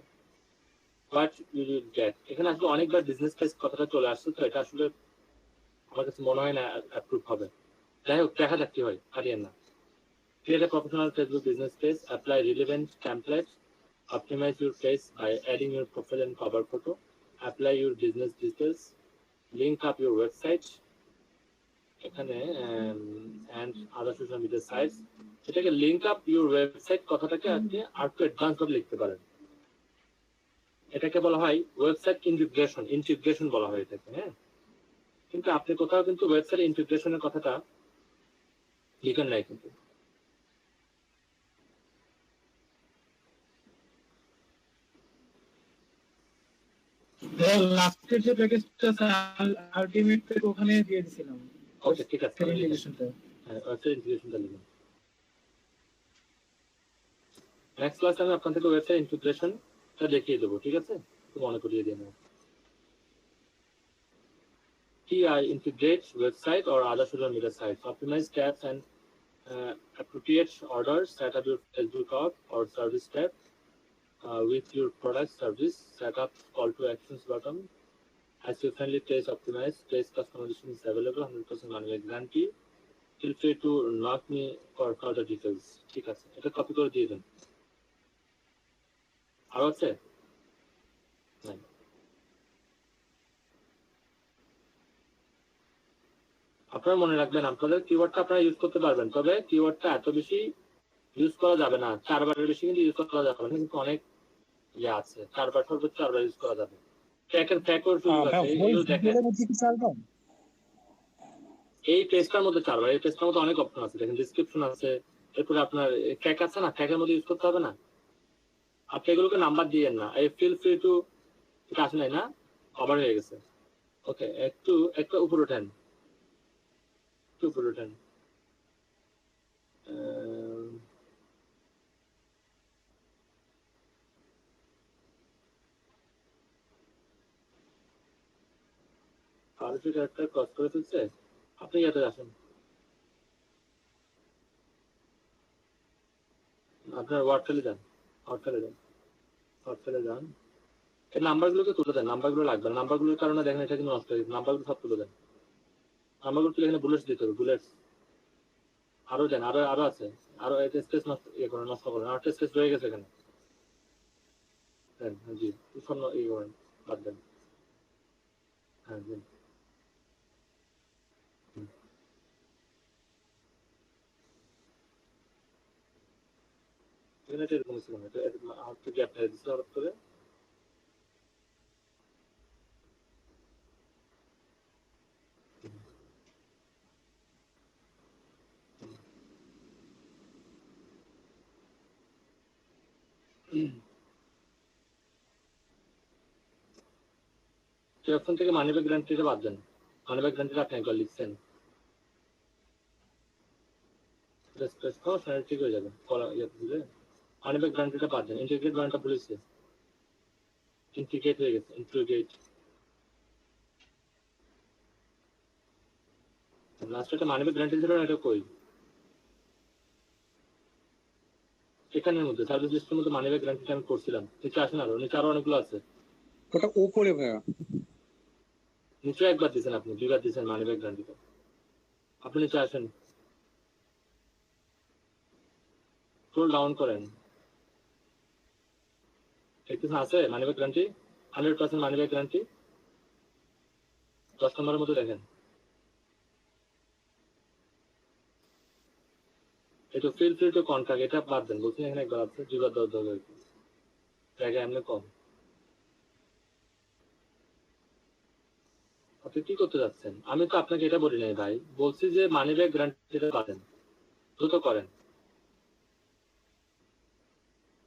বাট ইউ উইল গেট, এখানে আসলে অনেকবার বিজনেস পেজ কথাটা চলে আসছে, তো এটা আসলে আমার কাছে মনে হয় না অ্যাপ্রুভ হবে। যাই হোক, দেখা যাক কি হয়, হারিয়েন না। Create a professional Facebook business page, apply relevant templates, optimize your page by adding your profile and cover photo, apply your business details, link up your website, এখানে and other social media sites। এটাকে link up your website কথাটাকে আপনি আরেকটু advance ভাবে লিখতে পারেন। এটাকে বলা হয় ওয়েবসাইট ইন্টিগ্রেশন বলা হয় এটাকে, হ্যাঁ। কিন্তু আপনি কোথাও কিন্তু ওয়েবসাইট ইন্টিগ্রেশনের কথাটা লিখেন নাই কিন্তু। লাস্টের যে প্যাকেজটা আলটিমেট প্যাক ওখানে দিয়ে দিয়েছিলাম। ওকে, ঠিক আছে, ইন্টিগ্রেশনটা, হ্যাঁ ওয়েবসাইট ইন্টিগ্রেশনটা লিখুন। নেক্সট ক্লাসে আমি আপনাদেরকে ওয়েবসাইট ইন্টিগ্রেশনটা দেখিয়ে দেবো, ঠিক আছে, একটু মনে করিয়ে দিয়ে নেব। TI integrates website or other social media sites, optimize tabs and appropriate orders, set up your Facebook hub or service tab with your product service, set up call to actions button, as you friendly page optimize, page customization is available, 100% money back guarantee. Feel free to knock me for further details. ঠিক আছে, এটা copy করে দিয়ে দেন। আর আছে আপনারা মনে রাখবেন, আপনাদের কিওয়ার্ডটা আপনারা ইউজ করতে পারবেন, তবে কিওয়ার্ডটা এত বেশি ইউজ করা যাবে না, 4বারের বেশি কিন্তু ইউজ করা যাবে না, কিন্তু অনেক ইয়ে আছে, 4বার সর্বোচ্চ 4বার ইউজ করা যাবে। ট্র্যাকের সুযোগ আছে, এগুলো দেখেন। এই পেজটার মধ্যে 4বার, এই পেজটার মধ্যে অনেক অপশন আছে, দেখেন ডেসক্রিপশন আছে, এরপরে আপনার ট্র্যাক আছে না, ট্র্যাকের মধ্যে ইউজ করতে হবে না। আপনি এগুলোকে নাম্বার দিয়েন না, এই ফিল ফ্রি টু, এটা আসে নাই না, কভার হয়ে গেছে। ওকে, একটু উপরে ওঠেন, উপরে ওঠেন। একটা ক্রস করে ফেলছে, আপনি ইয়াতে আসেন, আপনার ওয়ার্ড ফেলে যান, এই নাম্বারগুলোকে তুলে দেন, নাম্বারগুলো লাগবে না, নাম্বারগুলোর কারণে দেখেন এটা কিন্তু নষ্ট হয়ে গেছে, নাম্বারগুলো সব তুলে দেন, নাম্বারগুলো তুলে এখানে বুলেটস দিতে হবে, বুলেটস আরো দেন, আরো আছে, আরো স্পেস নষ্ট করেন, আর স্পেস রয়ে গেছে এখানে, জি শূন্য ইয়ে করেন, বাদ দেন, হ্যাঁ জি। এখানে এটা এরকম ছিল না, এটা আউটপুট গ্যাপ হয়ে দিচ্ছে হঠাৎ করে। সেই অপশন থেকে মানি ব্যাক গ্যারান্টিটা বাদ দেন। মানি ব্যাক গ্যারান্টিটা আপনি একবার লিখছেন, প্রেস করো, সেটা ঠিক হয়ে যাবে। কলা ইয়াতে দিলে মানি ব্যাক গ্যারান্টিটা বাদ দেন। ইন্টিগ্রেট বানানটা বলেছে, ইন্টিগ্রেট হয়ে গেছে, ইন্টিগ্রেট। লাস্ট একটা মানি ব্যাক গ্যারান্টি ছিল না, এটা কই? এখানের মধ্যে সার্ভিস লিস্টের মধ্যে মানি ব্যাক গ্যারান্টিটা আমি করছিলাম। নিচে আসেন, আরো নিচে আরো অনেকগুলো আছে। ওটা উপরে ভাইয়া। নিচে একবার দিয়েছেন আপনি, দুইবার দিয়েছেন মানি ব্যাক গ্যারান্টিটা। আপনি নিচে আসেন, স্ক্রল ডাউন করেন, দেখতেছেন আছে money back guarantee, 100% money back guarantee. 10 নম্বরের মধ্যে দেখেন, এটা ফিল ফ্রি টু কন্ট্যাক্ট, এটা বাদ দেন। বলছেন এখানে একবার আছে, দুইবার দেওয়া হবে, জায়গা এমনি কম। আপনি কি করতে যাচ্ছেন? আমি তো আপনাকে এটা বলি নাই ভাই, বলছি যে মানি ব্যাক গ্যারান্টিটা পাবেন, দ্রুত করেন।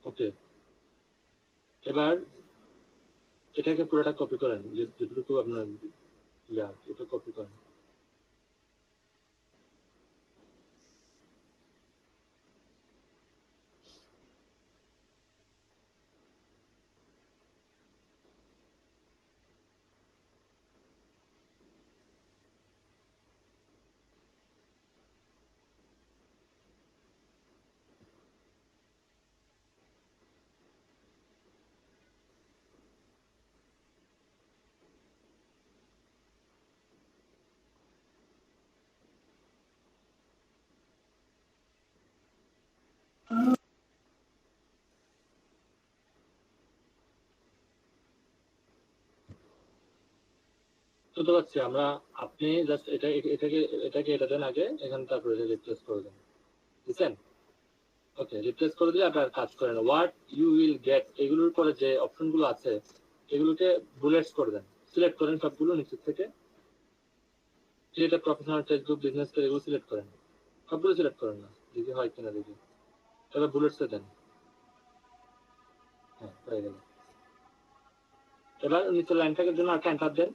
ওকে, এবার এটাকে পুরোটা কপি করেন, যেটুকু আপনার এটা কপি করেন। বুঝতে পারছি আমরা। আপনি জাস্ট এটাকে এটা দেন আগে, এখানে তারপরে রিপ্লেস করে দেন, বুঝছেন? ওকে, রিপ্লেস করে দিলে আপনার কাজ করেন। হোয়াট ইউ উইল গেট, এগুলোর পরে যে অপশনগুলো আছে এগুলোকে বুলেটস করে দেন, সিলেক্ট করেন সবগুলো নিচের থেকে। যেটা প্রফেশনাল, ফেসবুক, বিজনেস পেজ, এগুলো সিলেক্ট করেন, সবগুলো সিলেক্ট করেন না, দেখি হয় কিনা দেখি। এবার বুলেটসে দেন, হ্যাঁ হয়ে গেল। এবার নিচের লাইনটাকে জন্য একটা এন্টার দেন,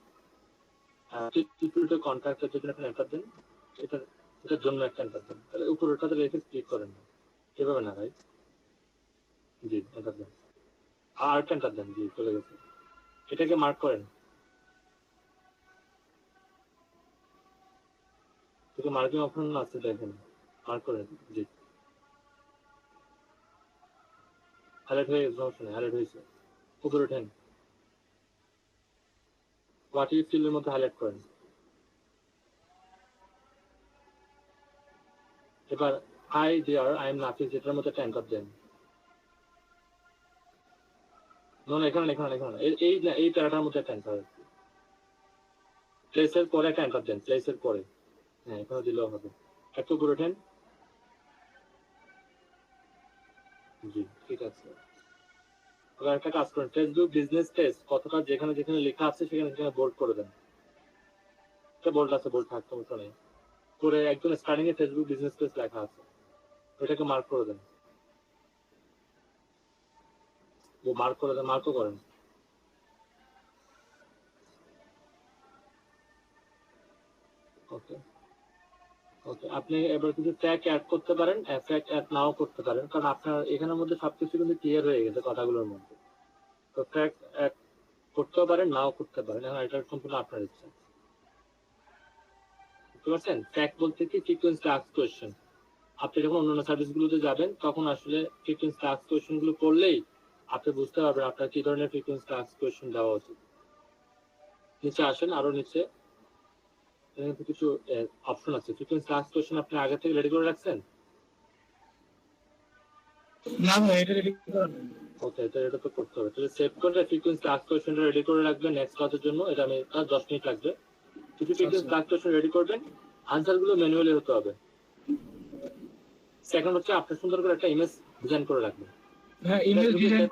কন্ট্রাক্টের জন্য একটা এন্টার দেন, এটার জন্য একটা এন্টার দেন। তাহলে উপরেটাতে রেখে ক্লিক করেন না, এভাবে না ভাই। জি, এন্টার দেন, আর একটা এন্টার দেন। জি, চলে গেছে। এটাকে মার্ক করেন, মার্কিং অপশন আছে দেখেন, মার্ক করেন। জি, হাইলাইট হয়ে গেছে, সমস্যা নেই, হাইলাইট হয়েছে। উপরে ওঠেন, হোয়াট ইউ ফিলের মধ্যে হাইলাইট করেন। এবার হাই দেয়ার আই এম নাফিস, এটার মধ্যে একটা এন্টার দেন। এখানে এই প্যারাটার মধ্যে একটা এন্টার, প্লেসের পরে একটা এন্টার দেন, প্লেসের পরে। হ্যাঁ, এখানে দিলেও হবে। একটু উপরে ওঠেন। জি, ঠিক আছে। এবার একটা কাজ করেন, ফেসবুক বিজনেস পেজ কতটা যেখানে যেখানে লেখা আছে সেখানে সেখানে বোল্ড করে দেন। বোল্ড আছে, বোল্ড থাকতে সমস্যা নেই। করে একদম স্টার্টিং এ ফেসবুক বিজনেস পেজ লেখা আছে, ওইটাকে মার্ক করে দেন। ও মার্ক করে দেন, মার্কও করেন। ওকে ওকে, আপনি এবার কিছু ট্যাগ অ্যাড করতে পারেন, ট্যাগ অ্যাড নাও করতে পারেন, কারণ আপনার এখানের মধ্যে সবকিছু কিন্তু ক্লিয়ার হয়ে গেছে কথাগুলোর মধ্যে। তো ট্যাগ অ্যাড করতেও পারেন, নাও করতে পারেন, এখন এটা সম্পূর্ণ আপনার ইচ্ছা। বুঝতে পারছেন? ট্যাগ বলতে কি ফ্রিকোয়েন্সি আস্ক কোয়েশ্চেন। আপনি যখন অন্যান্য সার্ভিসগুলোতে যাবেন তখন আসলে ফ্রিকোয়েন্সি আস্ক কোয়েশ্চেন গুলো করলেই আপনি বুঝতে পারবেন আপনার কি ধরনের ফ্রিকোয়েন্সি আস্ক কোয়েশ্চেন দেওয়া উচিত। নিচে আসেন, আরো নিচে কিছু অপশন আছে। ফ্রিকোয়েন্সি আস্ক কোয়েশ্চেন আপনি আগে থেকে রেডি করে রাখছেন? না ভাই, এটা রেডি করা নেই। ওকে, তো এটা তো করতে হবে। তাহলে সেভ করে ফ্রিকোয়েন্সি আস্ক কোয়েশ্চেনটা রেডি করে রাখবেন নেক্সট ক্লাসের জন্য। এটা আমি 10 মিনিট লাগবে। কিছু ফ্রিকোয়েন্সি আস্ক কোয়েশ্চেন রেডি করবেন, আনসার গুলো ম্যানুয়ালি হতে হবে। সেকেন্ড হচ্ছে আপনি সুন্দর করে একটা ইমেজ ডিজাইন করে রাখবেন। হ্যাঁ, ইমেজ ডিজাইন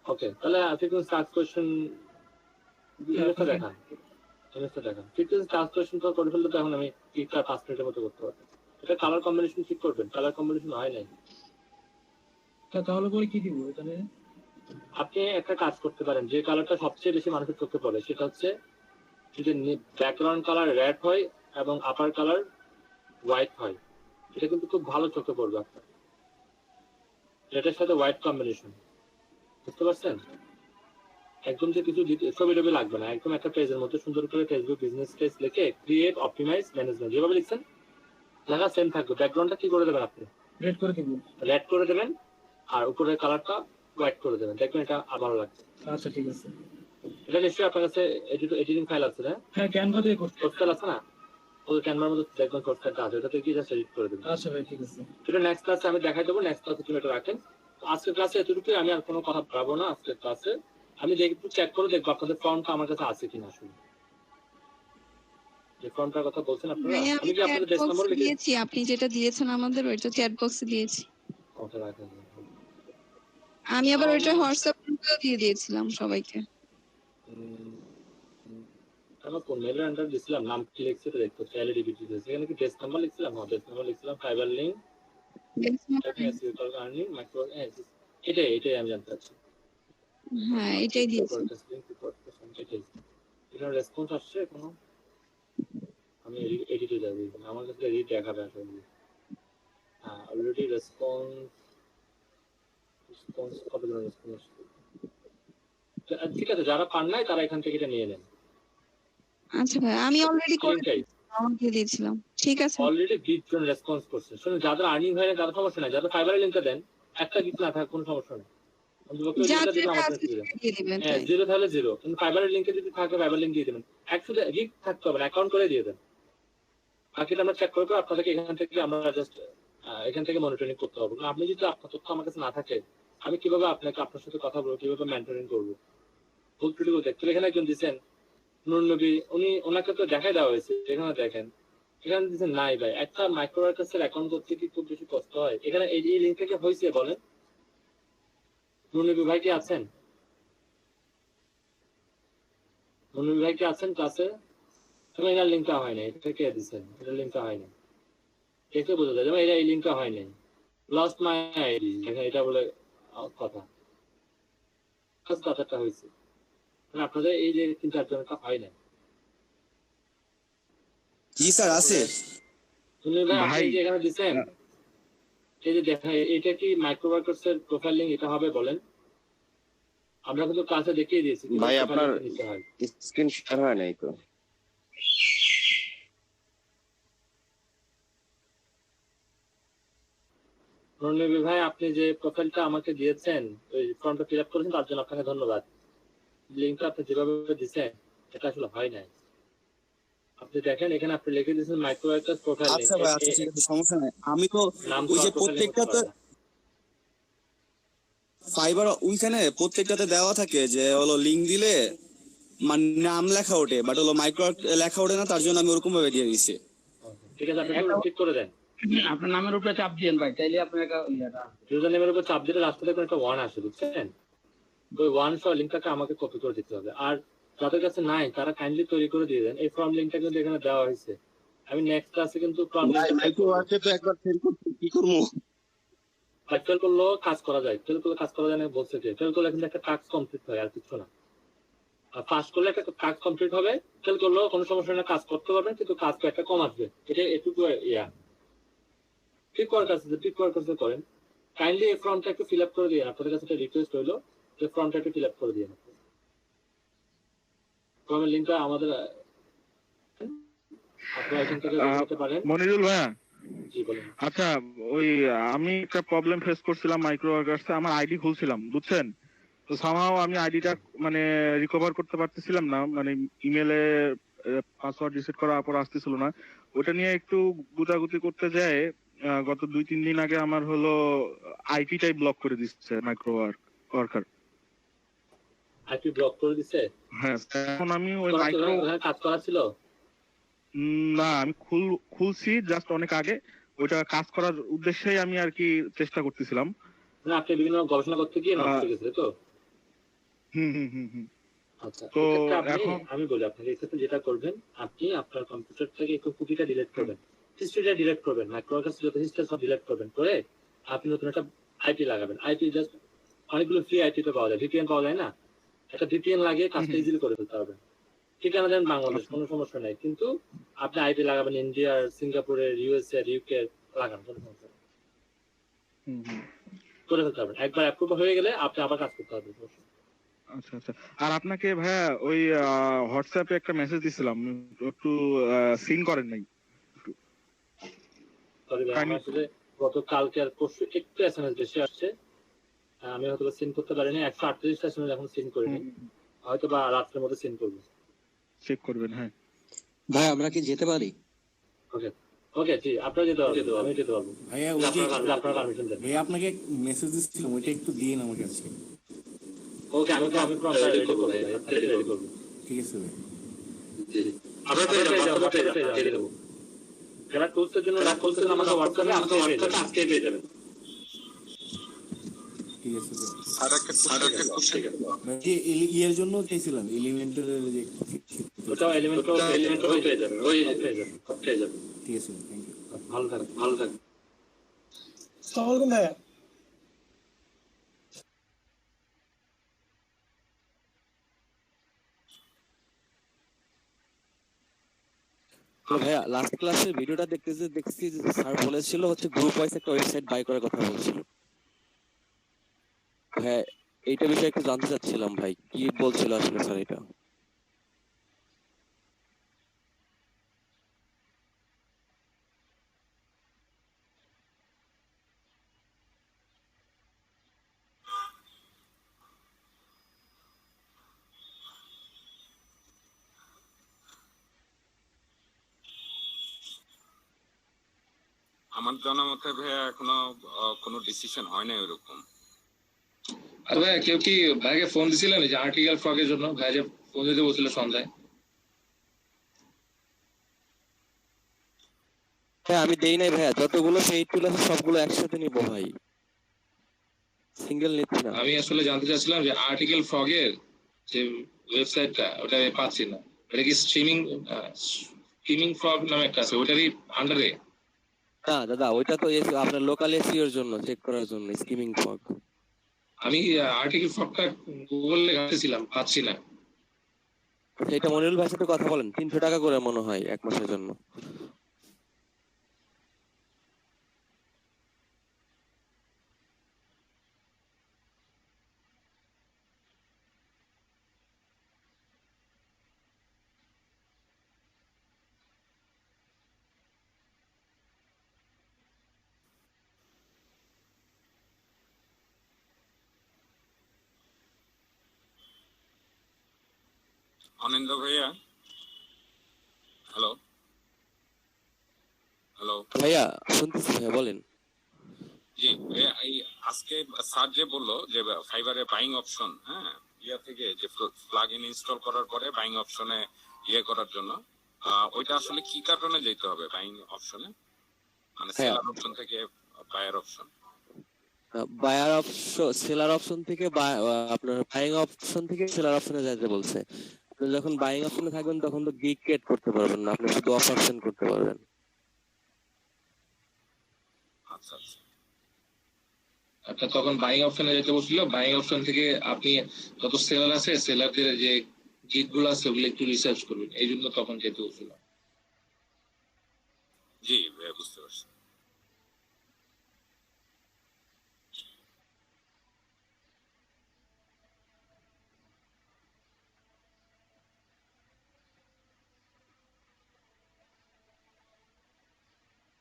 ওকে, তাহলে ফ্রিকোয়েন্সি আস্ক কোয়েশ্চেন ইমেজটা দেখান, ইমেজটা দেখান। ফ্রিকোয়েন্সি আস্ক কোয়েশ্চেন তো করে ফেললে তো এখন আমি এটা 5 মিনিটের মতো করতে পারবো। এটা কালার কম্বিনেশন ঠিক করবেন, কালার কম্বিনেশন হয় নাই। তাহলে পরে কি দিব এখানে? আপনি একটা কাজ করতে পারেন, যে কালারটা সবচেয়ে বেশি মানুষের চোখে পড়ে সেটা হচ্ছে যদি ব্যাকগ্রাউন্ড কালার রেড হয় এবং আপার কালার হোয়াইট হয়, এটা কিন্তু খুব ভালো চোখে পড়বে আপনার। রেডের সাথে হোয়াইট কম্বিনেশন, বুঝতে পারছেন? একদম যে কিছু ছবি টবি লাগবে না, একদম একটা পেজের মধ্যে সুন্দর করে ফেসবুক বিজনেস পেজ লিখে ক্রিয়েট অপটিমাইজ ম্যানেজমেন্ট যেভাবে লিখছেন লেখা সেম থাকবে। ব্যাকগ্রাউন্ডটা কি করে দেবেন আপনি? রেড করে দিব। রেড করে দেবেন আর উপরের কালারটা হোয়াইট করে দেবেন, দেখবেন এটা আর ভালো লাগছে। আচ্ছা ঠিক আছে। এটা নিশ্চয়ই আপনার কাছে এডিটিং ফাইল আছে না? হ্যাঁ ক্যানভা দিয়ে করতে আছে না? ওই ক্যানভার মধ্যে দেখবেন কোর্সটা আছে, ওটাতে কি জাস্ট এডিট করে দেবেন। আচ্ছা ভাই ঠিক আছে। এটা নেক্সট ক্লাসে আমি দেখাই দেবো, নেক্সট ক্লাসে তুমি এটা রাখেন। আজকের ক্লাসে এতটুকুই, আমি আর কোনো কথা পাবো না আজকের ক্লাসে। আমি একটু চেক করে দেখবো আপনাদের ফর্মটা আমার কাছে আছে কিনা আসলে। যে ফর্মটার কথা বলছেন আপনারা, আমি কি আপনাদের ডেস্ক নাম্বার লিখে দিয়েছি, আপনি যেটা দিয়েছেন আমাদের ওইটা চ্যাট বক্সে দিয়েছি। ওটা রাখেন। আমি আবার ওইটা হোয়াটসঅ্যাপ গ্রুপেও দিয়ে দিয়েছিলাম সবাইকে। আমি কোন মেলের আন্ডার দিছিলাম, নাম কি লিখছে তো দেখতে হচ্ছে। এলইডি বিটি দিয়েছে, এখানে কি ডেস্ক নাম্বার লিখছিলাম? হ্যাঁ ডেস্ক নাম্বার লিখছিলাম। ফাইবার লিংক মাইক্রো, এটাই আমি জানতে চাচ্ছি। হ্যাঁ এটাই দিয়েছি। এটা রেসপন্স আসছে এখনো? আমি এডিটে যাবো, আমার কাছে এডিট দেখাবে আসলে। হ্যাঁ অলরেডি রেসপন্স কতগুলো রেসপন্স। ঠিক আছে, যারা পান নাই তারা এখান থেকে এটা নিয়ে নেন। আচ্ছা ভাই আমি অলরেডি আমাকে দিয়েছিলাম। ঠিক আছে, অলরেডি 20 জন রেসপন্স করছে। শুনুন, যাদের আর্নিং হয় না তাদের সমস্যা নাই, যাদের ফাইবারের লিংকটা দেন, একটা গিফট না থাকে কোনো সমস্যা নেই। হ্যাঁ জিরো তাহলে জিরো, কিন্তু ফাইবারের লিংকে যদি থাকে ফাইবার লিংক দিয়ে দেবেন। একসাথে গিফট থাকতে হবে না, অ্যাকাউন্ট করে দিয়ে দেন। বাকিটা আমরা চেক করে আপনাদেরকে এখান থেকে আমরা জাস্ট এখান থেকে মনিটরিং করতে হবে। আপনি যদি আপনার তথ্য আমার কাছে না থাকে, আমি কিভাবে আপনাকে আপনার সাথে কথা বলবো, কিভাবে মেন্টরিং করবো? ভুল ত্রুটি দেখতে এখানে একজন দিচ্ছেন নুর নবী, ওনাকে তো দেখাই দেওয়া হয়েছে, এখানে দেখেন এখানে দিচ্ছেন নাই ভাই। একটা মাইক্রো ওয়ার্কার্সের অ্যাকাউন্ট করতে কি খুব বেশি কষ্ট হয়? এখানে এই লিঙ্ক থেকে হয়েছে বলেন? নুর নবী ভাই কি আছেন? নুর নবী ভাই কি আছেন ক্লাসে? তুমি এটার লিঙ্কটা হয় না, এটা কে দিচ্ছেন? এটার লিঙ্কটা হয় না, কে বোঝা যায়? যেমন এটা এই লিঙ্কটা হয় নাই, লস্ট মাই আইডি, এটা বলে কথা। কথাটা হয়েছে আপনাদের এই যে 3-4 জনটা হয় না। জি স্যার আছে। তুমি ভাই আপনি যে এখানে দিবেন, এই যে দেখা, এটা কি মাইক্রো ওয়ার্কার্স এর প্রোফাইল লিংক এটা হবে বলেন? আমরা কিন্তু ক্লাসে দেখিয়ে দিয়েছি ভাই। আপনার স্ক্রিন শেয়ার হয় নাই তো। রণবীর ভাই আপনি যে প্রোফাইলটা আমাকে দিয়েছেন, ওই ফর্মটা ফিল আপ করেছেন, তার জন্য আপনাকে ধন্যবাদ। লিংকটা আপনি যেভাবে দিয়েছেন এটা আসলে হয় নাই। আপনি দেখেন এখানে আপনি লিখে দিয়েছেন মাইক্রো ওয়ার্কার্স প্রোফাইল লিংক। আচ্ছা ভাই, আচ্ছা ঠিক আছে, সমস্যা নাই। আমি তো ওই যে প্রত্যেকটাতে ফাইবার ওইখানে প্রত্যেকটাতে দেওয়া থাকে যে হলো লিংক দিলে মানে নাম লেখা ওঠে, বাট হলো মাইক্রো লেখা ওঠে না, তার জন্য আমি ওরকম ভাবে দিয়ে দিয়েছি। ঠিক আছে, আপনি ঠিক করে দেন। আপনার নামের উপরে চাপ দিয়েন ভাই, তাইলে আপনার ইউজার নেমের উপর চাপ দিলে রাস্তা থেকে একটা 1 আসে, বুঝছেন? ওই 1 সহ লিংকটাকে আমাকে কপি করে দিতে হবে। আর যাদের কাছে নাই তারা কাইন্ডলি তৈরি করে দিয়ে দেন। এই ফর্ম লিংকটা কিন্তু এখানে দেওয়া হয়েছে। আমি নেক্সট ক্লাসে কিন্তু ফর্ম মাইক্রো ওয়ার্কে তো একবার ফেল করতে কি করব? ফেল করলেও কাজ করা যায়, ফেল করলে কাজ করা যায় না বলছে যে ফেল করলে কিন্তু একটা টাস্ক কমপ্লিট হয়, আর কিছু না। আর পাস করলে একটা টাস্ক কমপ্লিট হবে, ফেল করলেও কোনো সমস্যা না, কাজ করতে পারবেন, কিন্তু কাজ তো একটা কম আসবে। এটা এটুকু ঠিক করার কাছে ঠিক করার কাছে করেন। কাইন্ডলি এই ফর্মটা একটু ফিল আপ করে দিয়ে আপনাদের কাছে একটা রিকোয়েস্ট হইলো যে ফর্মটা একটু ফিল আপ করে দিয়ে ফর্মের লিংকটা আমাদের আপনারা এখান থেকে দেখতে পারেন। মনিরুল ভাইয়া, জি বলেন। আচ্ছা ওই আমি একটা প্রবলেম ফেস করছিলাম মাইক্রো ওয়ার্কার্সে, আমার আইডি খুলছিলাম বুঝছেন, তো সামহাও আমি আইডিটা মানে রিকভার করতে পারতেছিলাম না, মানে ইমেলে পাসওয়ার্ড রিসেট করার পর আসতেছিল না। ওটা নিয়ে একটু গুতাগুতি করতে যায়, গত 2-3 দিন আগে আমার হলো আইপিটাই ব্লক করে দিচ্ছে মাইক্রো ওয়ার্কার। আইপি ব্লক করে দিছে? হ্যাঁ, এখন আমি ওই মাইক্রো কাজ করা ছিল না, আমি খুলছি জাস্ট অনেক আগে, ওইটা কাজ করার উদ্দেশ্যেই আমি আর কি চেষ্টা করতেছিলাম। না আপনি বিভিন্ন গবেষণা করতে গিয়ে নষ্ট হয়ে গেছে তো? আচ্ছা, তো এখন আমি বলি আপনাকে এই ক্ষেত্রে যেটা করবেন, আপনি আপনার কম্পিউটার থেকে একটু কুকিটা ডিলিট করবেন, হিস্ট্রিটা ডিলিট করবেন, মাইক্রো ওয়ার্কার্স যত হিস্ট্রি সব ডিলিট করবেন, করে আপনি নতুন একটা আইপি লাগাবেন। আইপি জাস্ট অনেকগুলো ফ্রি আইটিতে পাওয়া যায়, ভিপিএন পাওয়া যায় না, একটা ভিপিএন লাগিয়ে কাজটা ইজিলি করে ফেলতে হবে। ঠিকানা দেন বাংলাদেশ, কোনো সমস্যা নাই, কিন্তু আপনি আইপি লাগাবেন ইন্ডিয়ার, সিঙ্গাপুরের, ইউএসএ, ইউকে লাগান, কোনো সমস্যা নেই, করে ফেলতে হবে। একবার অ্যাপ্রুভ হয়ে গেলে আপনি আবার কাজ করতে হবে। আচ্ছা আচ্ছা। আর আপনাকে ভাইয়া ওই হোয়াটসঅ্যাপে একটা মেসেজ দিছিলাম, একটু সিন করেন নাই। সরি ভাই, আমার আসলে গতকালকে আর পরশু একটু এসএমএস বেশি আসছে, আমি হয়তো সিন করতে পারিনি, 138টা এসএমএস এখন সিন করিনি, হয়তো বা রাত্রের মধ্যে সিন করবো। চেক করবেন। হ্যাঁ ভাই আমরা কি যেতে পারি? ওকে ওকে, জি আপনারা যেতে পারবেন, আমি যেতে পারবো ভাইয়া। আপনারা পারমিশন দেন ভাইয়া আপনাকে মেসেজ দিচ্ছিলাম, ওইটা একটু দিন আমার কাছে। ওকে, আমি প্রম্পটটা রেডি করব ভাই, রেডি করব। ঠিক আছে ভাই। জি আপনারা পেয়ে যাবেন। যারা টুলসের জন্য আমাকে হোয়াটসঅ্যাপে আজকে পেয়ে যাবেন। ঠিক আছে ভাই। আর একটা কোশ্চেন যে এর জন্য চাইছিলাম এলিমেন্টারের যে ওটা এলিমেন্টও পেয়ে যাবেন, ওই পেয়ে যাবেন। ঠিক আছে, থ্যাংক ইউ। ভালো থাকবেন। আসসালামু আলাইকুম ভাইয়া। ভাইয়া লাস্ট ক্লাসের ভিডিওটা দেখছি যে স্যার বলেছিল হচ্ছে গ্রুপ ওয়াইজ একটা ওয়েবসাইট বাই করার কথা বলছিল। হ্যাঁ এইটা বিষয়ে একটু জানতে চাচ্ছিলাম ভাই, কি বলছিল আসলে স্যার এটা? আমার জানা মতে ভাইয়া এখনো কোনো ডিসিশন হয় না এরকম। আর ভাইয়া কেউ কি ভাইকে ফোন দিছিলেন যে আর্টিকেল ফ্রগের জন্য? ভাই যে ফোন দিতে বলছিল সন্ধ্যায়। হ্যাঁ আমি দেই নাই ভাইয়া, যতগুলো পেইড টুল আছে সবগুলো একসাথে নিব ভাই, সিঙ্গেল নিচ্ছি না। আমি আসলে জানতে চাচ্ছিলাম যে আর্টিকেল ফ্রগের যে ওয়েবসাইটটা, ওটা আমি পাচ্ছি না। এটা কি স্ট্রিমিং ফ্রগ নামে একটা আছে, ওটারই আন্ডারে? না দাদা, ওইটা তো আপনার লোকাল এসইওর জন্য চেক করার জন্য, স্কিমিং ফগ। আমি আর্টিকেল ফ্রগটা গুগলে ঘাঁটতেছিলাম, পাচ্ছি না। এটা মনিরুল ভাইয়ের সাথে কথা বলেন, 300 টাকা করে মনে হয় 1 মাসের জন্য। অনিন্দ ভাইয়া, হ্যালো ভাইয়া শুনতেছি ভাইয়া, বলেন। জি ভাইয়া, এই আজকে স্যার যে বললো যে ফাইবারে বাইং অপশন, হ্যাঁ ইয়া থেকে যে প্লাগ ইন ইনস্টল করার পরে বাইং অপশনে ইয়ে করার জন্য, ওইটা আসলে কি কারণে যেতে হবে বাইং অপশনে, মানে সেলার অপশন থেকে buyer option? Buyer option, seller option থেকে আপনার বাইং অপশন থেকে সেলার অপশনে যেতে বলছে। আপনি যখন বাইং অপশনে থাকবেন তখন তো গিগ ক্রিয়েট করতে পারবেন না, আপনি শুধু অপারেশন করতে পারবেন। আচ্ছা আচ্ছা। আপনার তখন বাইং অপশনে যেতে বলছিল, বাইং অপশন থেকে আপনি যত সেলার আছে সেলারদের যে গিগ গুলো আছে ওগুলো একটু রিসার্চ করবেন, এই জন্য তখন যেতে বলছিল। জি ভাইয়া বুঝতে পারছি।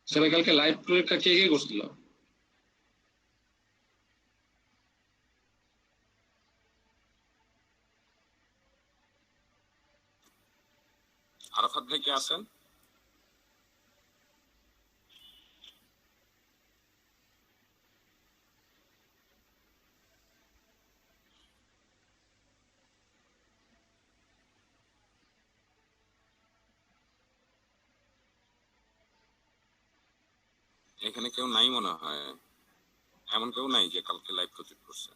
সেটা কালকে লাইভ প্রজেক্টটা কে কে করছিল? আরাফাত ভাই কে আছেন? এখানে কেউ নাই মনে হয়, এমন কেউ নাই যে কালকে লাইভ প্রজেক্ট করছে।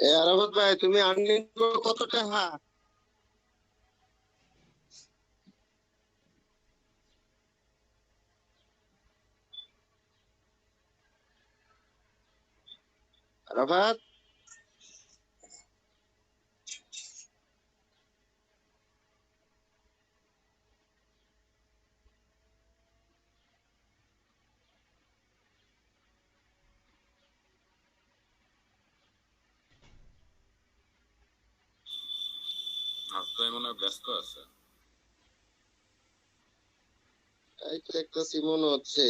আরাফাত ভাই তুমি আর্নিং কত টাকা? আরাফাত আপনার মনে হয় ব্যস্ত আছে। এই তো একটা সিমন হচ্ছে